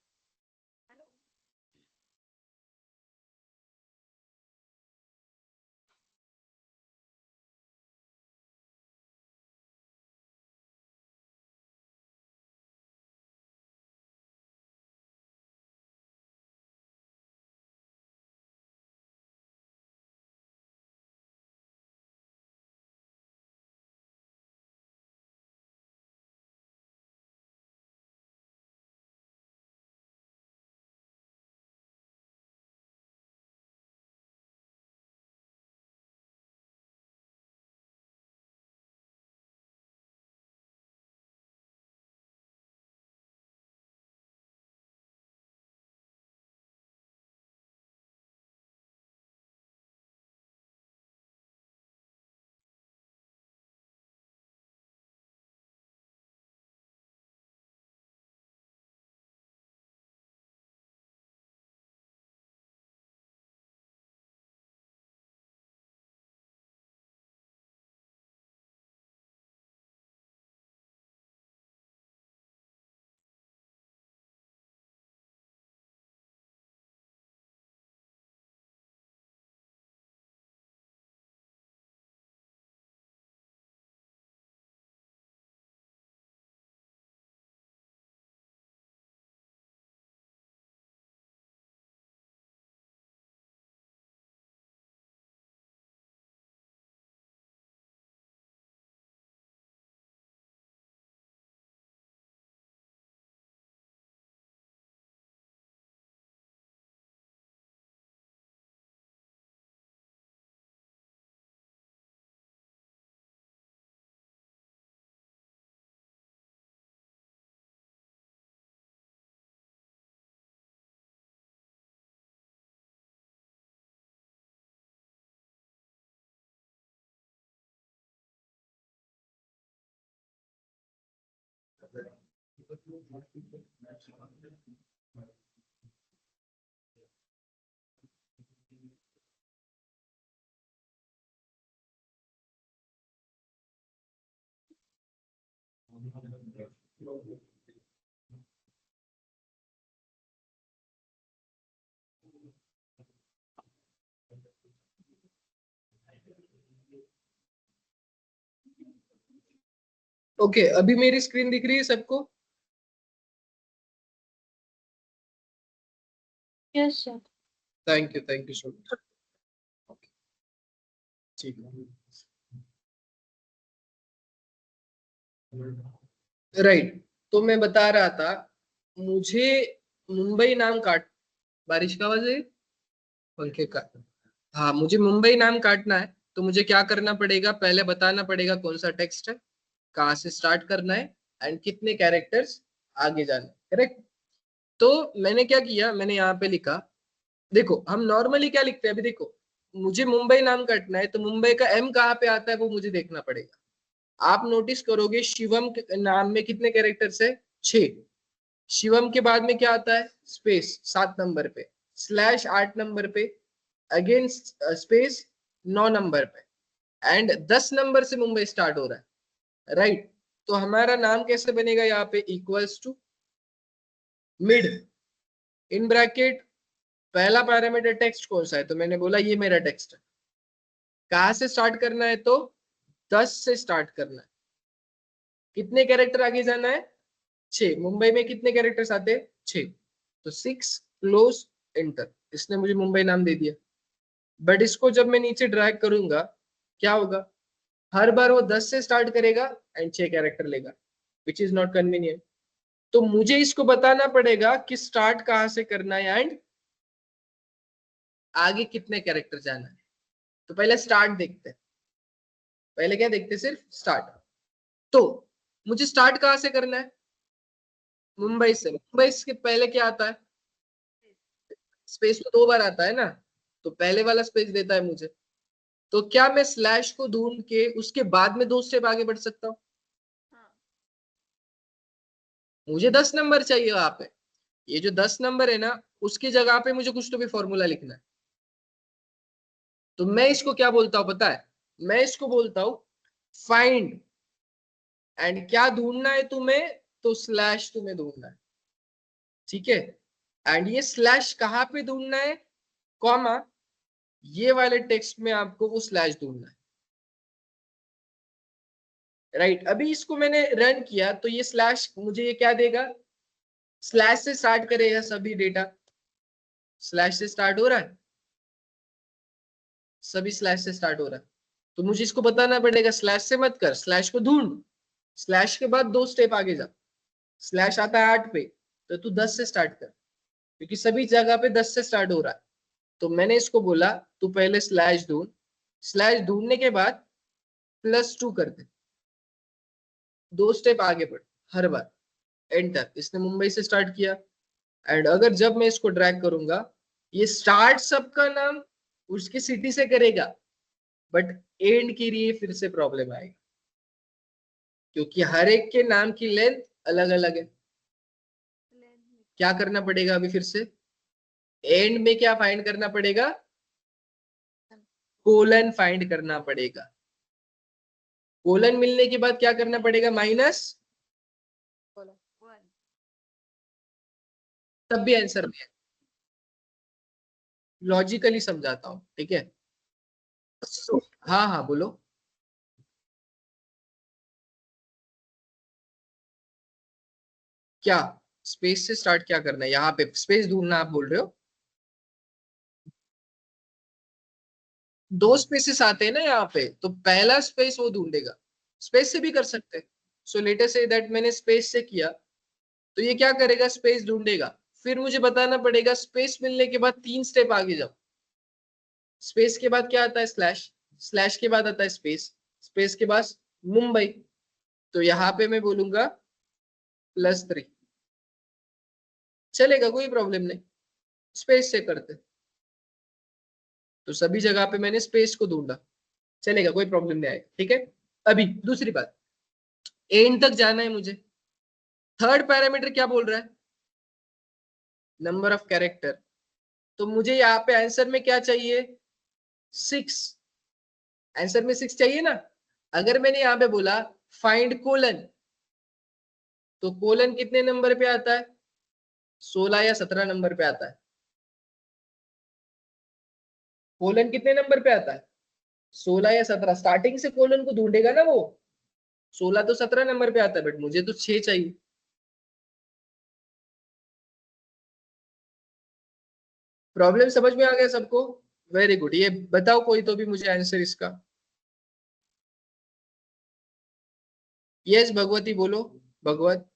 Speaker 1: Okay, अभी मेरी स्क्रीन दिख रही है सबको?
Speaker 2: Yes sir.
Speaker 1: Thank you so much. ठीक है, राइट। तो मैं बता रहा था, मुझे मुंबई नाम काट, बारिश का आवाज है, पंखे का, हाँ, मुझे मुंबई नाम काटना है। तो मुझे क्या करना पड़ेगा, पहले बताना पड़ेगा कौन सा टेक्स्ट है, कहाँ से स्टार्ट करना है, एंड कितने कैरेक्टर्स आगे जाना है, करेक्ट? तो मैंने क्या किया, मैंने यहाँ पे लिखा, देखो हम नॉर्मली क्या लिखते हैं, अभी देखो, मुझे मुंबई नाम काटना है तो मुंबई का एम कहाँ पे आता है वो मुझे देखना पड़ेगा। आप नोटिस करोगे शिवम के नाम में कितने कैरेक्टर्स है, 6। शिवम के बाद में क्या आता है, स्पेस 7 नंबर पे, स्लैश 8 नंबर पे, अगेन स्पेस 9 नंबर पे, एंड 10 नंबर से मुंबई स्टार्ट हो रहा है, राइट? तो हमारा नाम कैसे बनेगा यहाँ पे, equals to mid, in bracket, पहला पैरामीटर टेक्स्ट कौन सा है, तो मैंने बोला ये मेरा टेक्स्ट है। कहाँ से स्टार्ट करना है, तो 10 से स्टार्ट करना है। कितने कैरेक्टर आगे जाना है, 6। मुंबई में कितने कैरेक्टर्स आते हैं, 6। तो 6 क्लोज एंटर, इसने मुझे मुंबई नाम दे दिया। बट इसको जब मैं नीचे ड्रैग करूंगा क्या होगा, हर बार वो 10 से स्टार्ट करेगा एंड 6 कैरेक्टर लेगा, विच इज नॉट कन्वीनियंट। तो मुझे इसको बताना पड़ेगा कि स्टार्ट कहाँ से करना है एंड आगे कितने कैरेक्टर जाना है। तो पहले स्टार्ट देखते हैं, पहले क्या देखते हैं, सिर्फ स्टार्ट। तो मुझे स्टार्ट कहाँ से करना है, मुंबई से। मुंबई के पहले क्या आता है, स्पेस तो 2 बार आता है ना, तो पहले वाला स्पेस देता है मुझे। तो क्या मैं स्लैश को ढूंढ के उसके बाद में 2 स्टेप आगे बढ़ सकता हूँ? मुझे 10 नंबर चाहिए वहां पे, ये जो 10 नंबर है ना, उसकी जगह पे मुझे कुछ तो भी फॉर्मूला लिखना है। तो मैं इसको क्या बोलता हूँ पता है, मैं इसको बोलता हूँ फाइंड, एंड क्या ढूंढना है तुम्हें, तो स्लैश तुम्हें ढूंढना है, ठीक है? एंड ये स्लैश कहाँ पे ढूंढना है, कॉमा, ये वाले टेक्स्ट में आपको वो स्लैश ढूंढना है, राइट? अभी इसको मैंने रन किया तो ये स्लैश मुझे ये क्या देगा, स्लैश से स्टार्ट करेगा सभी डेटा, स्लैश से स्टार्ट हो रहा है, सभी स्लैश से स्टार्ट हो रहा है। तो मुझे इसको बताना पड़ेगा स्लैश से मत कर, स्लैश को ढूंढ, स्लैश के बाद 2 स्टेप आगे जा, स्लैश आता है 8 पे, तो तू 10 से स्टार्ट कर, क्योंकि सभी जगह पे 10 से स्टार्ट हो रहा है। तो मैंने इसको बोला तू पहले स्लैश ढूंढ, स्लैश ढूंढने के बाद +2 कर दे, 2 स्टेप आगे बढ़, हर बार एंटर। इसने मुंबई से स्टार्ट किया, एंड अगर जब मैं इसको ड्रैग करूंगा, ये स्टार्ट सबका नाम उसकी सिटी से करेगा, बट एंड के लिए फिर से प्रॉब्लम आएगी, क्योंकि हर एक के नाम की लेंथ अलग अलग है। क्या करना पड़ेगा अभी फिर से, एंड में क्या फाइंड करना पड़ेगा, कोलन फाइंड करना पड़ेगा। कोलन मिलने के बाद क्या करना पड़ेगा, माइनस, तब भी आंसर नहीं है। लॉजिकली समझाता हूं, ठीक है? हाँ हाँ बोलो। क्या स्पेस से स्टार्ट क्या करना है, यहाँ पे स्पेस ढूंढना आप बोल रहे हो? 2 स्पेसेस आते हैं ना यहाँ पे, तो पहला स्पेस वो ढूंढेगा, स्पेस से भी कर सकते हैं। So let us say that मैंने स्पेस से किया, तो ये क्या करेगा, स्पेस ढूंढेगा। फिर मुझे बताना पड़ेगा स्पेस मिलने के बाद 3 स्टेप आगे जाओ, स्पेस के बाद क्या आता है, स्लैश, स्लैश के बाद आता है स्पेस, स्पेस के बाद मुंबई। तो यहाँ पे मैं बोलूंगा +3, चलेगा, कोई प्रॉब्लम नहीं, स्पेस से करते। तो सभी जगह पे मैंने स्पेस को ढूंढा, चलेगा, कोई प्रॉब्लम नहीं आएगा, ठीक है? अभी दूसरी बात, एंड तक जाना है मुझे, थर्ड पैरामीटर क्या बोल रहा है? Number of character. तो मुझे यहाँ पे आंसर में क्या चाहिए? 6। आंसर में 6 चाहिए ना। अगर मैंने यहाँ पे बोला फाइंड कोलन, तो कोलन कितने नंबर पे आता है? 16 या 17 नंबर पे आता है। कोलन कितने नंबर पे आता है? 16 या 17। स्टार्टिंग से कोलन को ढूंढेगा ना वो। 16 तो 17 नंबर पे आता है, बट मुझे तो 6 चाहिए। प्रॉब्लम समझ में आ गया सबको? Very good. ये बताओ कोई तो भी मुझे आंसर इसका। यस भगवती बोलो। भगवत,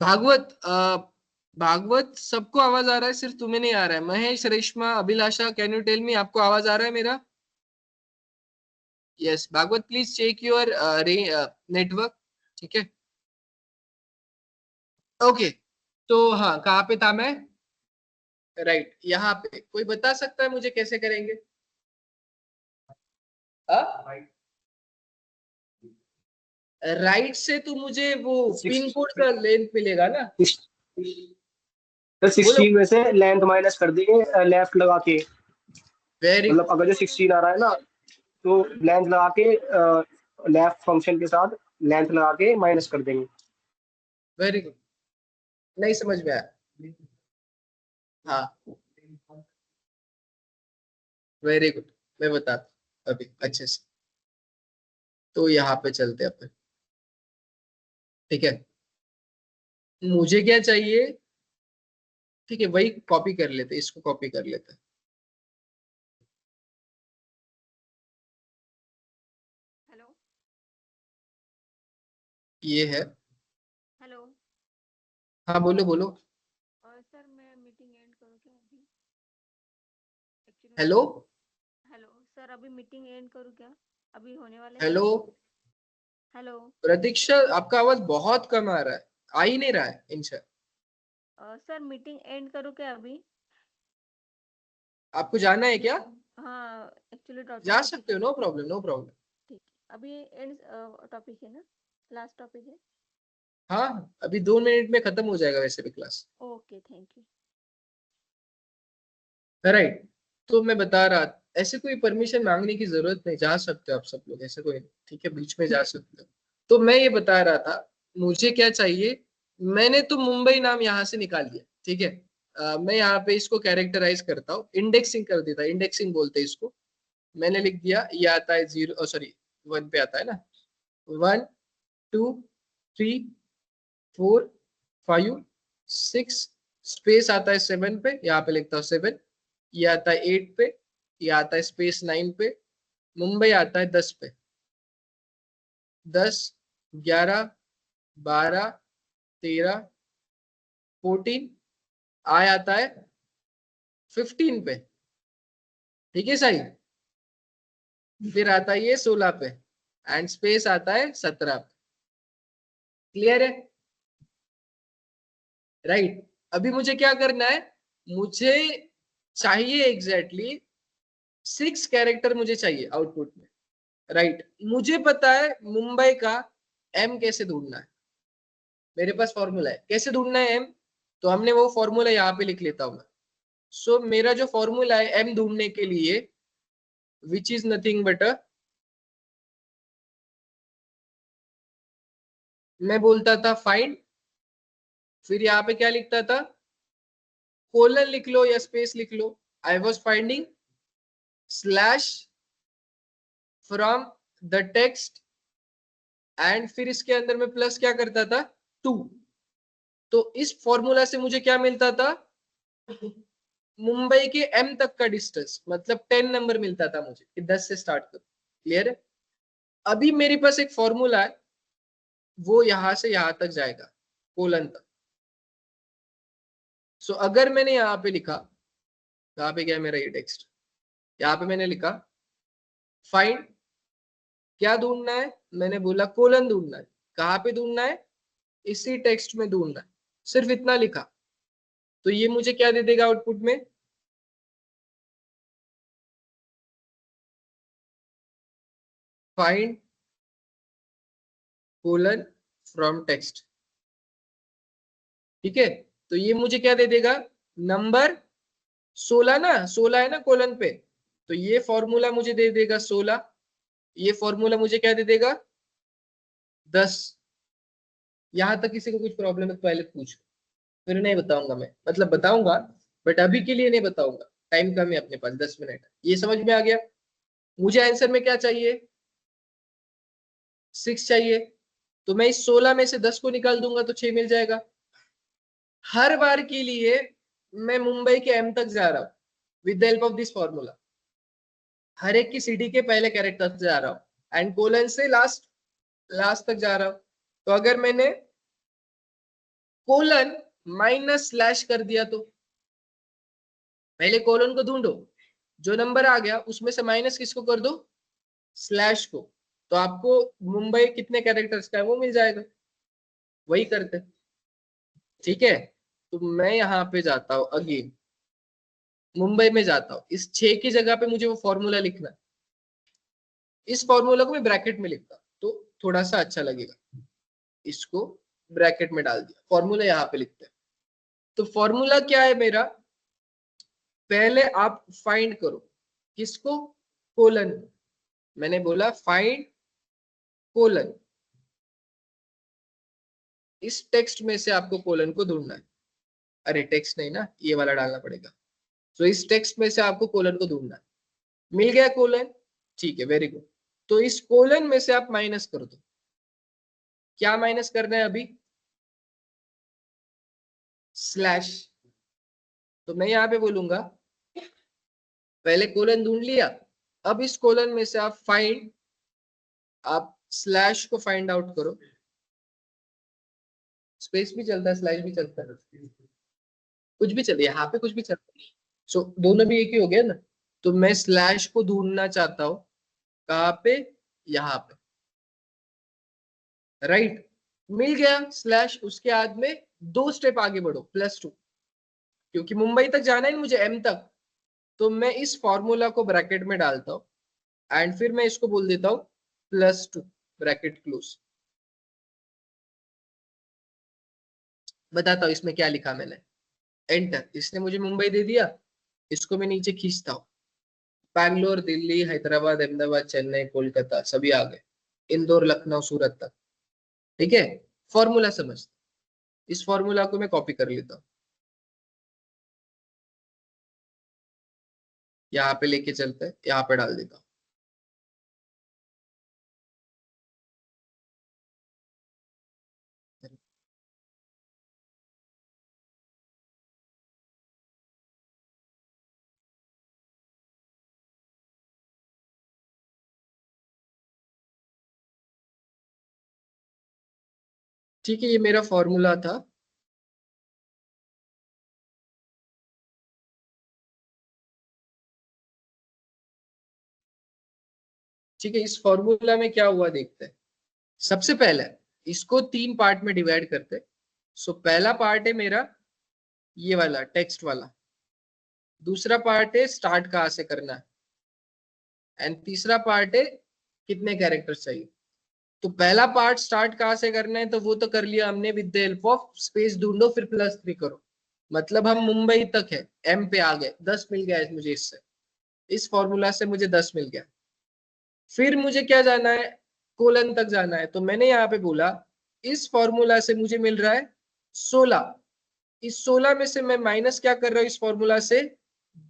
Speaker 1: भागवत भागवत सबको आवाज आ रहा है, सिर्फ तुम्हें नहीं आ रहा है। Mahesh, Reshma, Abhilasha, can you tell me, आपको आवाज आ रहा है मेरा? Yes Bhagwat, please check your network. ठीक है, ओके। तो हाँ, कहाँ पे था मैं? राइट, यहाँ पे कोई बता सकता है मुझे कैसे करेंगे? राइट से तो मुझे वो पिन कोड का लेंथ मिलेगा ना।
Speaker 4: तो
Speaker 1: बोलो।
Speaker 4: 16 में से लेंथ माइनस कर देंगे लेफ्ट लगा के।
Speaker 1: वेरी
Speaker 4: मतलब अगर जो 16 आ रहा है ना, तो लेंथ लगा के लेफ्ट फंक्शन के साथ लेंथ लगा के माइनस कर देंगे।
Speaker 1: Very good. नहीं समझ में आया? हाँ, वेरी गुड। मैं बताता हूँ अभी अच्छे से। तो यहाँ पे चलते हैं अपन। ठीक है, मुझे क्या चाहिए? ठीक है, वही कॉपी कर लेते, इसको कॉपी कर लेते।
Speaker 5: हेलो।
Speaker 1: ये है।
Speaker 5: हेलो।
Speaker 1: हाँ बोलो बोलो।
Speaker 5: सर मैं मीटिंग एंड करूँ क्या अभी? Actually
Speaker 1: hello.
Speaker 5: हेलो सर, अभी मीटिंग एंड करूँ क्या? अभी होने वाला है
Speaker 1: हेलो
Speaker 5: मीटिंग। हेलो।
Speaker 1: प्रतीक्षा, आपका आवाज बहुत कम आ रहा है, आ ही नहीं रहा है इनसे।
Speaker 5: सर मीटिंग एंड करूँ क्या अभी?
Speaker 1: आपको जाना है क्या?
Speaker 5: हाँ एक्चुअली
Speaker 1: जा
Speaker 5: टॉपिक।
Speaker 1: सकते हो, नो प्रॉब्लम नो प्रॉब्लम।
Speaker 5: ठीक, अभी एंड टॉपिक है ना? लास्ट टॉपिक है।
Speaker 1: हाँ, अभी 2 मिनट में खत्म हो जाएगा वैसे भी class.
Speaker 5: Okay thank you.
Speaker 1: Right, तो मैं बता रहा, ऐसे कोई परमिशन मांगने की जरूरत नहीं, जा सकते हो आप सब लोग, ऐसे कोई नहीं। ठीक है, बीच में जा सकते हो। तो मैं ये बता रहा था, मुझे क्या चाहिए? मैंने तो मुंबई नाम यहाँ से निकाल दिया। ठीक है, मैं यहाँ पे इसको कैरेक्टराइज करता हूँ, इंडेक्सिंग कर देता, इंडेक्सिंग बोलते हैं इसको। मैंने लिख दिया, ये आता है 0, सॉरी 1 पे आता है ना। 1 2 3 4 5 6, स्पेस आता है 7 पे, यहाँ पे लिखता हूँ 7। ये आता है 8 पे, ये आता है स्पेस 9 पे। मुंबई आता है 10 पे। 10 11 12 13 14, आय आता है 15 पे। ठीक है सही। फिर आता है ये 16 पे, एंड स्पेस आता है 17 पे। क्लियर है? राइट। अभी मुझे क्या करना है? मुझे चाहिए एग्जैक्टली 6 कैरेक्टर मुझे चाहिए आउटपुट में। राइट, मुझे पता है मुंबई का एम कैसे ढूंढना है। मेरे पास फॉर्मूला है कैसे ढूंढना है एम। तो हमने वो फॉर्मूला यहाँ पे लिख लेता हूँ मैं। सो मेरा जो फॉर्मूला है एम ढूंढने के लिए, विच इज नथिंग बट मैं बोलता था फाइंड, फिर यहाँ पे क्या लिखता था? कोलन लिख लो या स्पेस लिख लो। I was finding slash from the text, and फिर इसके अंदर में प्लस क्या करता था? 2। तो इस फॉर्मूला से मुझे क्या मिलता था? मुंबई के एम तक का डिस्टेंस, मतलब 10 नंबर मिलता था मुझे कि 10 से स्टार्ट करो। क्लियर है? अभी मेरे पास एक फॉर्मूला है, वो यहां से यहां तक जाएगा, कोलन तक। सो अगर मैंने यहाँ पे लिखा, कहाँ पे गया मेरा ये टेक्स्ट? यहाँ पे मैंने लिखा फाइंड, क्या ढूंढना है? मैंने बोला कोलन ढूंढना है। कहाँ पे ढूंढना है? इसी टेक्स्ट में ढूंढना है। सिर्फ इतना लिखा, तो ये मुझे क्या दे देगा आउटपुट में? Find colon from text. ठीक है, तो ये मुझे क्या दे देगा, नंबर 16 ना, 16 है ना कोलन पे, तो ये फॉर्मूला मुझे दे देगा 16, ये फॉर्मूला मुझे क्या दे देगा 10। यहां तक किसी को कुछ प्रॉब्लम है तो पहले पूछ, फिर नहीं बताऊंगा मैं, मतलब बताऊंगा बट अभी के लिए नहीं बताऊंगा, टाइम कम है अपने पास, 10 मिनट। ये समझ में आ गया। मुझे आंसर में क्या चाहिए, 6 चाहिए, तो मैं इस 16 में से 10 को निकाल दूंगा तो 6 मिल जाएगा। हर बार के लिए मैं मुंबई के एम तक जा रहा हूँ with the help of this formula, हर एक की सिटी के पहले कैरेक्टर से जा रहा हूँ एंड कोलन से लास्ट तक जा रहा हूँ। तो अगर मैंने कोलन माइनस स्लैश कर दिया तो पहले कोलन को ढूंढो, जो नंबर आ गया उसमें से माइनस किसको कर दो, स्लैश को, तो आपको मुंबई कितने कैरेक्टर्स का है वो मिल जाएगा, वही करते। ठीक है, तो मैं यहाँ पे जाता हूँ अगेन, मुंबई में जाता हूँ, इस 6 की जगह पे मुझे वो फॉर्मूला लिखना है, इस फॉर्मूला को मैं ब्रैकेट में लिखता तो थोड़ा सा अच्छा लगेगा, इसको ब्रैकेट में डाल दिया, फॉर्मूला यहाँ पे लिखते हैं। तो फॉर्मूला क्या है मेरा, पहले आप फाइंड करो किसको, कोलन, मैंने बोला फाइंड कोलन, इस टेक्स्ट में से आपको कोलन को ढूंढना है, अरे टेक्स्ट नहीं ना, ये वाला डालना पड़ेगा, तो इस टेक्स्ट में से आपको कोलन को ढूंढना है। मिल गया कोलन, ठीक है, वेरी गुड। तो इस कोलन में से आप माइनस कर दो, क्या माइनस करना है अभी, स्लैश, तो मैं यहां पे बोलूंगा पहले कोलन ढूंढ लिया, अब इस कोलन में से आप स्लैश को फाइंड आउट करो, स्पेस भी चलता है स्लैश भी चलता है, कुछ भी चले, यहाँ पे कुछ भी चलता है, सो दोनों भी एक ही हो गया ना। तो मैं स्लैश को ढूंढना चाहता हूँ कहाँ पे, यहाँ पे, राइट, मिल गया स्लैश, उसके बाद में 2 स्टेप आगे बढ़ो, +2, क्योंकि मुंबई तक जाना है मुझे एम तक, तो मैं इस फॉर्मूला को ब्रैकेट में डालता हूँ एंड फिर मैं इसको बोल देता हूँ +2 ब्रैकेट क्लोज। बताता हूँ इसमें क्या लिखा मैंने, एंटर, इसने मुझे मुंबई दे दिया, इसको मैं नीचे खींचता हूँ, बैंगलोर, दिल्ली, हैदराबाद, अहमदाबाद, चेन्नई, कोलकाता सभी आ गए, इंदौर, लखनऊ, सूरत तक। ठीक है, फॉर्मूला समझ, इस फॉर्मूला को मैं कॉपी कर लेता हूँ, यहाँ पे लेके चलते हैं, यहाँ पे डाल देता हूँ। ठीक है, ये मेरा फॉर्मूला था, ठीक है, इस फॉर्मूला में क्या हुआ देखते हैं। सबसे पहले इसको 3 पार्ट में डिवाइड करते हैं। सो पहला पार्ट है मेरा ये वाला टेक्स्ट वाला, दूसरा पार्ट है स्टार्ट कहाँ से करना है, एंड तीसरा पार्ट है कितने कैरेक्टर्स चाहिए। तो पहला पार्ट स्टार्ट कहाँ से करना है तो वो तो कर लिया हमने, with the help of space ढूंढो फिर +3 करो, मतलब हम मुंबई तक है, एम पे आ गए, 10 मिल गया है मुझे, इससे इस फॉर्मूला से मुझे 10 मिल गया। फिर मुझे क्या जाना है, कोलन तक जाना है, तो मैंने यहाँ पे बोला इस फॉर्मूला से मुझे मिल रहा है 16, इस 16 में से मैं माइनस क्या कर रहा हूँ इस फॉर्मूला से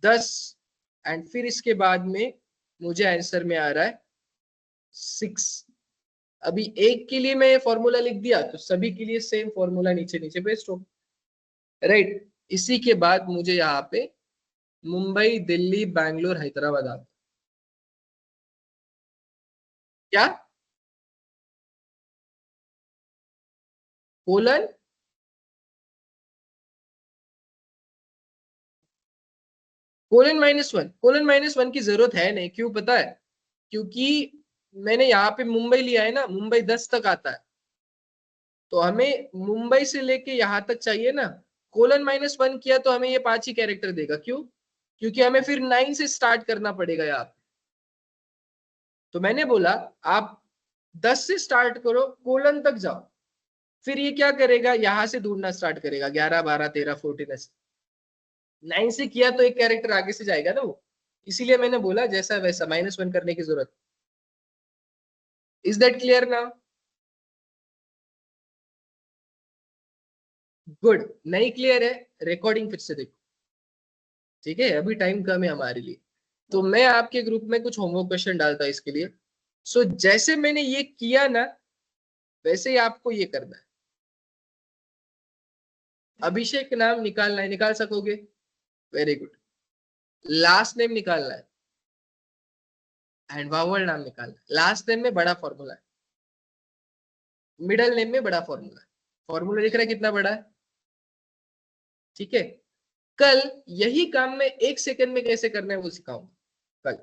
Speaker 1: 10, एंड फिर इसके बाद में मुझे आंसर में आ रहा है 6। अभी एक के लिए मैं ये फॉर्मूला लिख दिया तो सभी के लिए सेम फॉर्मूला नीचे नीचे पेस्ट हो, राइट। इसी के बाद मुझे यहाँ पे मुंबई, दिल्ली, बैंगलोर, हैदराबाद आता, क्या कोलन, कोलन माइनस वन की जरूरत है नहीं, क्यों पता है, क्योंकि मैंने यहाँ पे मुंबई लिया है ना, मुंबई 10 तक आता है, तो हमें मुंबई से लेके यहाँ तक चाहिए ना। कोलन -1 किया तो हमें ये 5 ही कैरेक्टर देगा, क्यों, क्योंकि हमें फिर 9 से स्टार्ट करना पड़ेगा यहाँ पे। तो मैंने बोला आप 10 से स्टार्ट करो, कोलन तक जाओ, फिर ये क्या करेगा, यहां से ढूंढना स्टार्ट करेगा, 11 12 13 14 ऐसे। 9 से किया तो एक कैरेक्टर आगे से जाएगा ना वो, इसीलिए मैंने बोला जैसा वैसा, -1 करने की जरूरत। Is that clear now? Good. नहीं क्लियर है, रिकॉर्डिंग फिर से देखो, ठीक है, अभी टाइम कम है हमारे लिए। तो मैं आपके ग्रुप में कुछ होमवर्क क्वेश्चन डालता हूं इसके लिए। सो जैसे मैंने ये किया ना, वैसे ही आपको ये करना है। अभिषेक नाम निकालना है, निकाल सकोगे? Very good. लास्ट नेम निकालना है, एंड वावल नाम निकालना है। लास्ट नेम में बड़ा फॉर्मूला है, मिडल नेम में बड़ा फॉर्मूला है। फॉर्मूला दिख रहा है कितना बड़ा है? ठीक है। कल यही काम मैं 1 सेकंड में कैसे करना है वो सिखाऊंगा। कल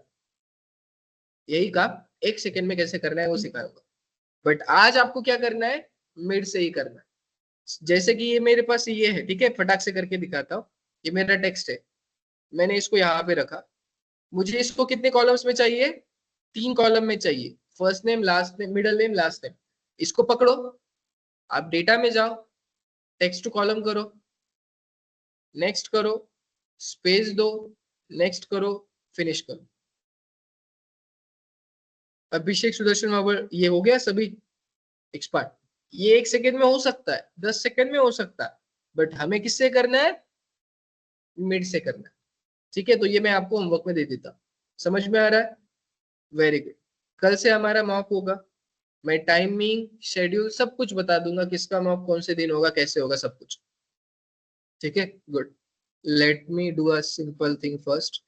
Speaker 1: यही काम 1 सेकंड में कैसे करना है वो सिखाऊंगा। बट आज आपको क्या करना है, मिड से ही करना है। जैसे कि ये मेरे पास ये है, ठीक है, फटाक से करके दिखाता हूँ। ये मेरा टेक्स्ट है, मैंने इसको यहाँ पे रखा। मुझे इसको कितने कॉलम्स में चाहिए? 3 कॉलम में चाहिए। First name, last name, middle name, last name. इसको पकड़ो, आप डेटा में जाओ, टेक्स्ट टू कॉलम करो, नेक्स्ट करो, स्पेस दो, नेक्स्ट करो, फिनिश करो। अभिषेक सुदर्शन बाबर, ये हो गया सभी एक्सपर्ट। ये 1 सेकेंड में हो सकता है, 10 सेकेंड में हो सकता है, बट हमें किससे करना है? मिड से करना है। ठीक है, तो ये मैं आपको होमवर्क में दे देता हूँ। समझ में आ रहा है? Very good. कल से हमारा मॉक होगा, मैं टाइमिंग शेड्यूल सब कुछ बता दूंगा, किसका मॉक कौन से दिन होगा, कैसे होगा, सब कुछ। ठीक है, good. Let me do a simple thing first.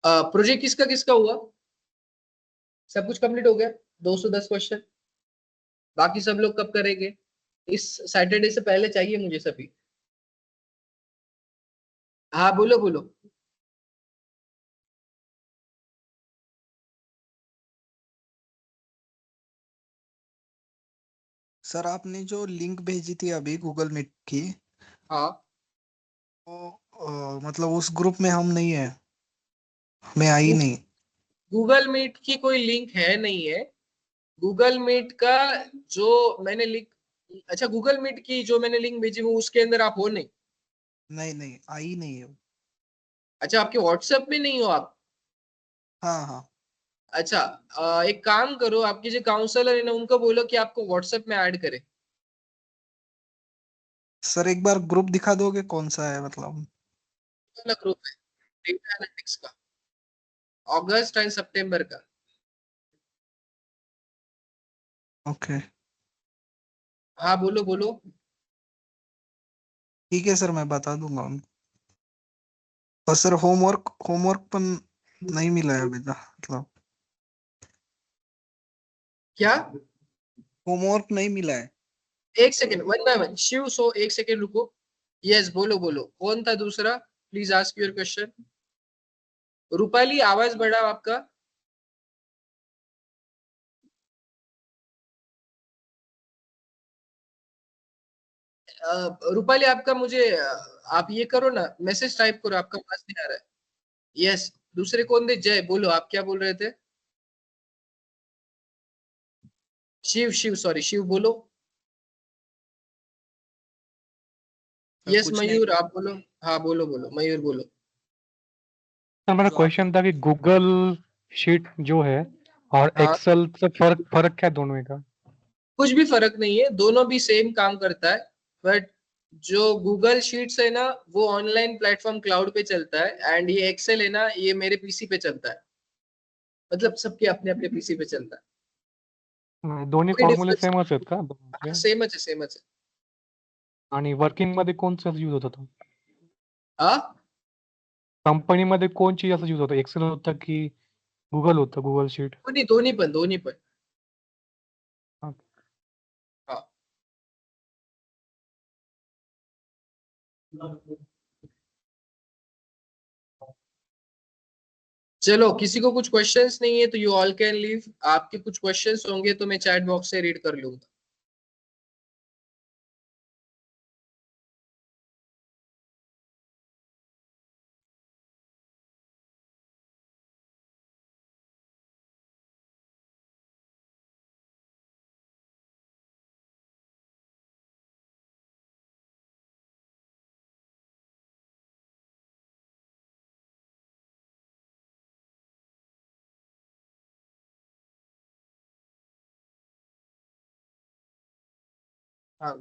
Speaker 1: Project किसका किसका हुआ? सब कुछ कंप्लीट हो गया? 210 क्वेश्चन। बाकी सब लोग कब करेंगे? इस सैटरडे से पहले चाहिए मुझे सभी। हाँ बोलो बोलो।
Speaker 3: सर आपने जो लिंक भेजी थी अभी गूगल मीट की,
Speaker 1: हाँ,
Speaker 3: वो मतलब उस ग्रुप में हम नहीं है, मैं आई नहीं।
Speaker 1: गूगल मीट की कोई लिंक है नहीं है। गूगल मीट का जो मैंने लिंक, अच्छा गूगल मीट की जो मैंने लिंक भेजी वो उसके अंदर आप हो नहीं?
Speaker 3: नहीं नहीं, आई नहीं है।
Speaker 1: अच्छा, आपके व्हाट्सएप में नहीं हो आप?
Speaker 3: हाँ हाँ।
Speaker 1: अच्छा, एक काम करो, आपके जो काउंसलर है ना उनको बोलो कि आपको व्हाट्सएप में ऐड करे।
Speaker 3: सर एक बार ग्रुप दिखा दोगे कौन सा है मतलब?
Speaker 1: वाला ग्रुप है, डेटा एनालिटिक्स का, अगस्त एंड सितंबर का।
Speaker 3: ओके।
Speaker 1: हाँ बोलो बोलो।
Speaker 3: ठीक है सर, मैं बता दूंगा उनको। और सर होमवर्क होमवर्क पण नहीं मिला है अभी तक मतलब।
Speaker 1: क्या?
Speaker 3: होमवर्क नहीं मिला है।
Speaker 1: 1 second, one by one Shiv, so 1 second रुको। यस बोलो बोलो, कौन था दूसरा? Please ask your question. Rupali आवाज बढ़ाओ आपका। रूपाली आपका मुझे आप ये करो ना, मैसेज टाइप करो, आपका आवाज नहीं आ रहा है। यस। दूसरे कौन थे? जय, बोलो आप क्या बोल रहे थे? शिव शिव, सॉरी शिव बोलो।
Speaker 3: सर
Speaker 1: यस
Speaker 3: कुछ नहीं।
Speaker 1: मयूर आप बोलो। हाँ बोलो बोलो मयूर बोलो।
Speaker 7: सर मेरा
Speaker 3: जो आप
Speaker 7: क्वेश्चन था कि गूगल शीट जो है और
Speaker 1: हाँ,
Speaker 7: एक्सेल से फर्क फर्क क्या है दोनों में का?
Speaker 1: कुछ भी फर्क नहीं है, दोनों भी सेम काम करता है। बट जो गूगल शीट्स है ना वो ऑनलाइन प्लेटफॉर्म क्लाउड पे चलता है, एंड ये एक्सेल है ना ये मेरे पीसी पे चलता है। मतलब सबके अपने अपने पीसी पे चलता है।
Speaker 7: दोन्ही
Speaker 1: कोई
Speaker 7: फॉर्म्युले
Speaker 1: डिफरेंस?
Speaker 7: सेमच आहेत का दोघांचे?
Speaker 1: सेमच है, सेमच है।
Speaker 7: आणि वर्किंग मध्ये कोणचं यूज होत होतं?
Speaker 1: हाँ,
Speaker 7: कंपनीमध्ये कोणची जास्त यूज होतं, एक्सेल होतं की गूगल होतं, गूगल शीट?
Speaker 1: दोन्ही दोन्ही पण, दोन्ही पण। हाँ। चलो, किसी को कुछ क्वेश्चंस नहीं है तो यू ऑल कैन लीव। आपके कुछ क्वेश्चंस होंगे तो मैं चैट बॉक्स से रीड कर लूंगा। हाँ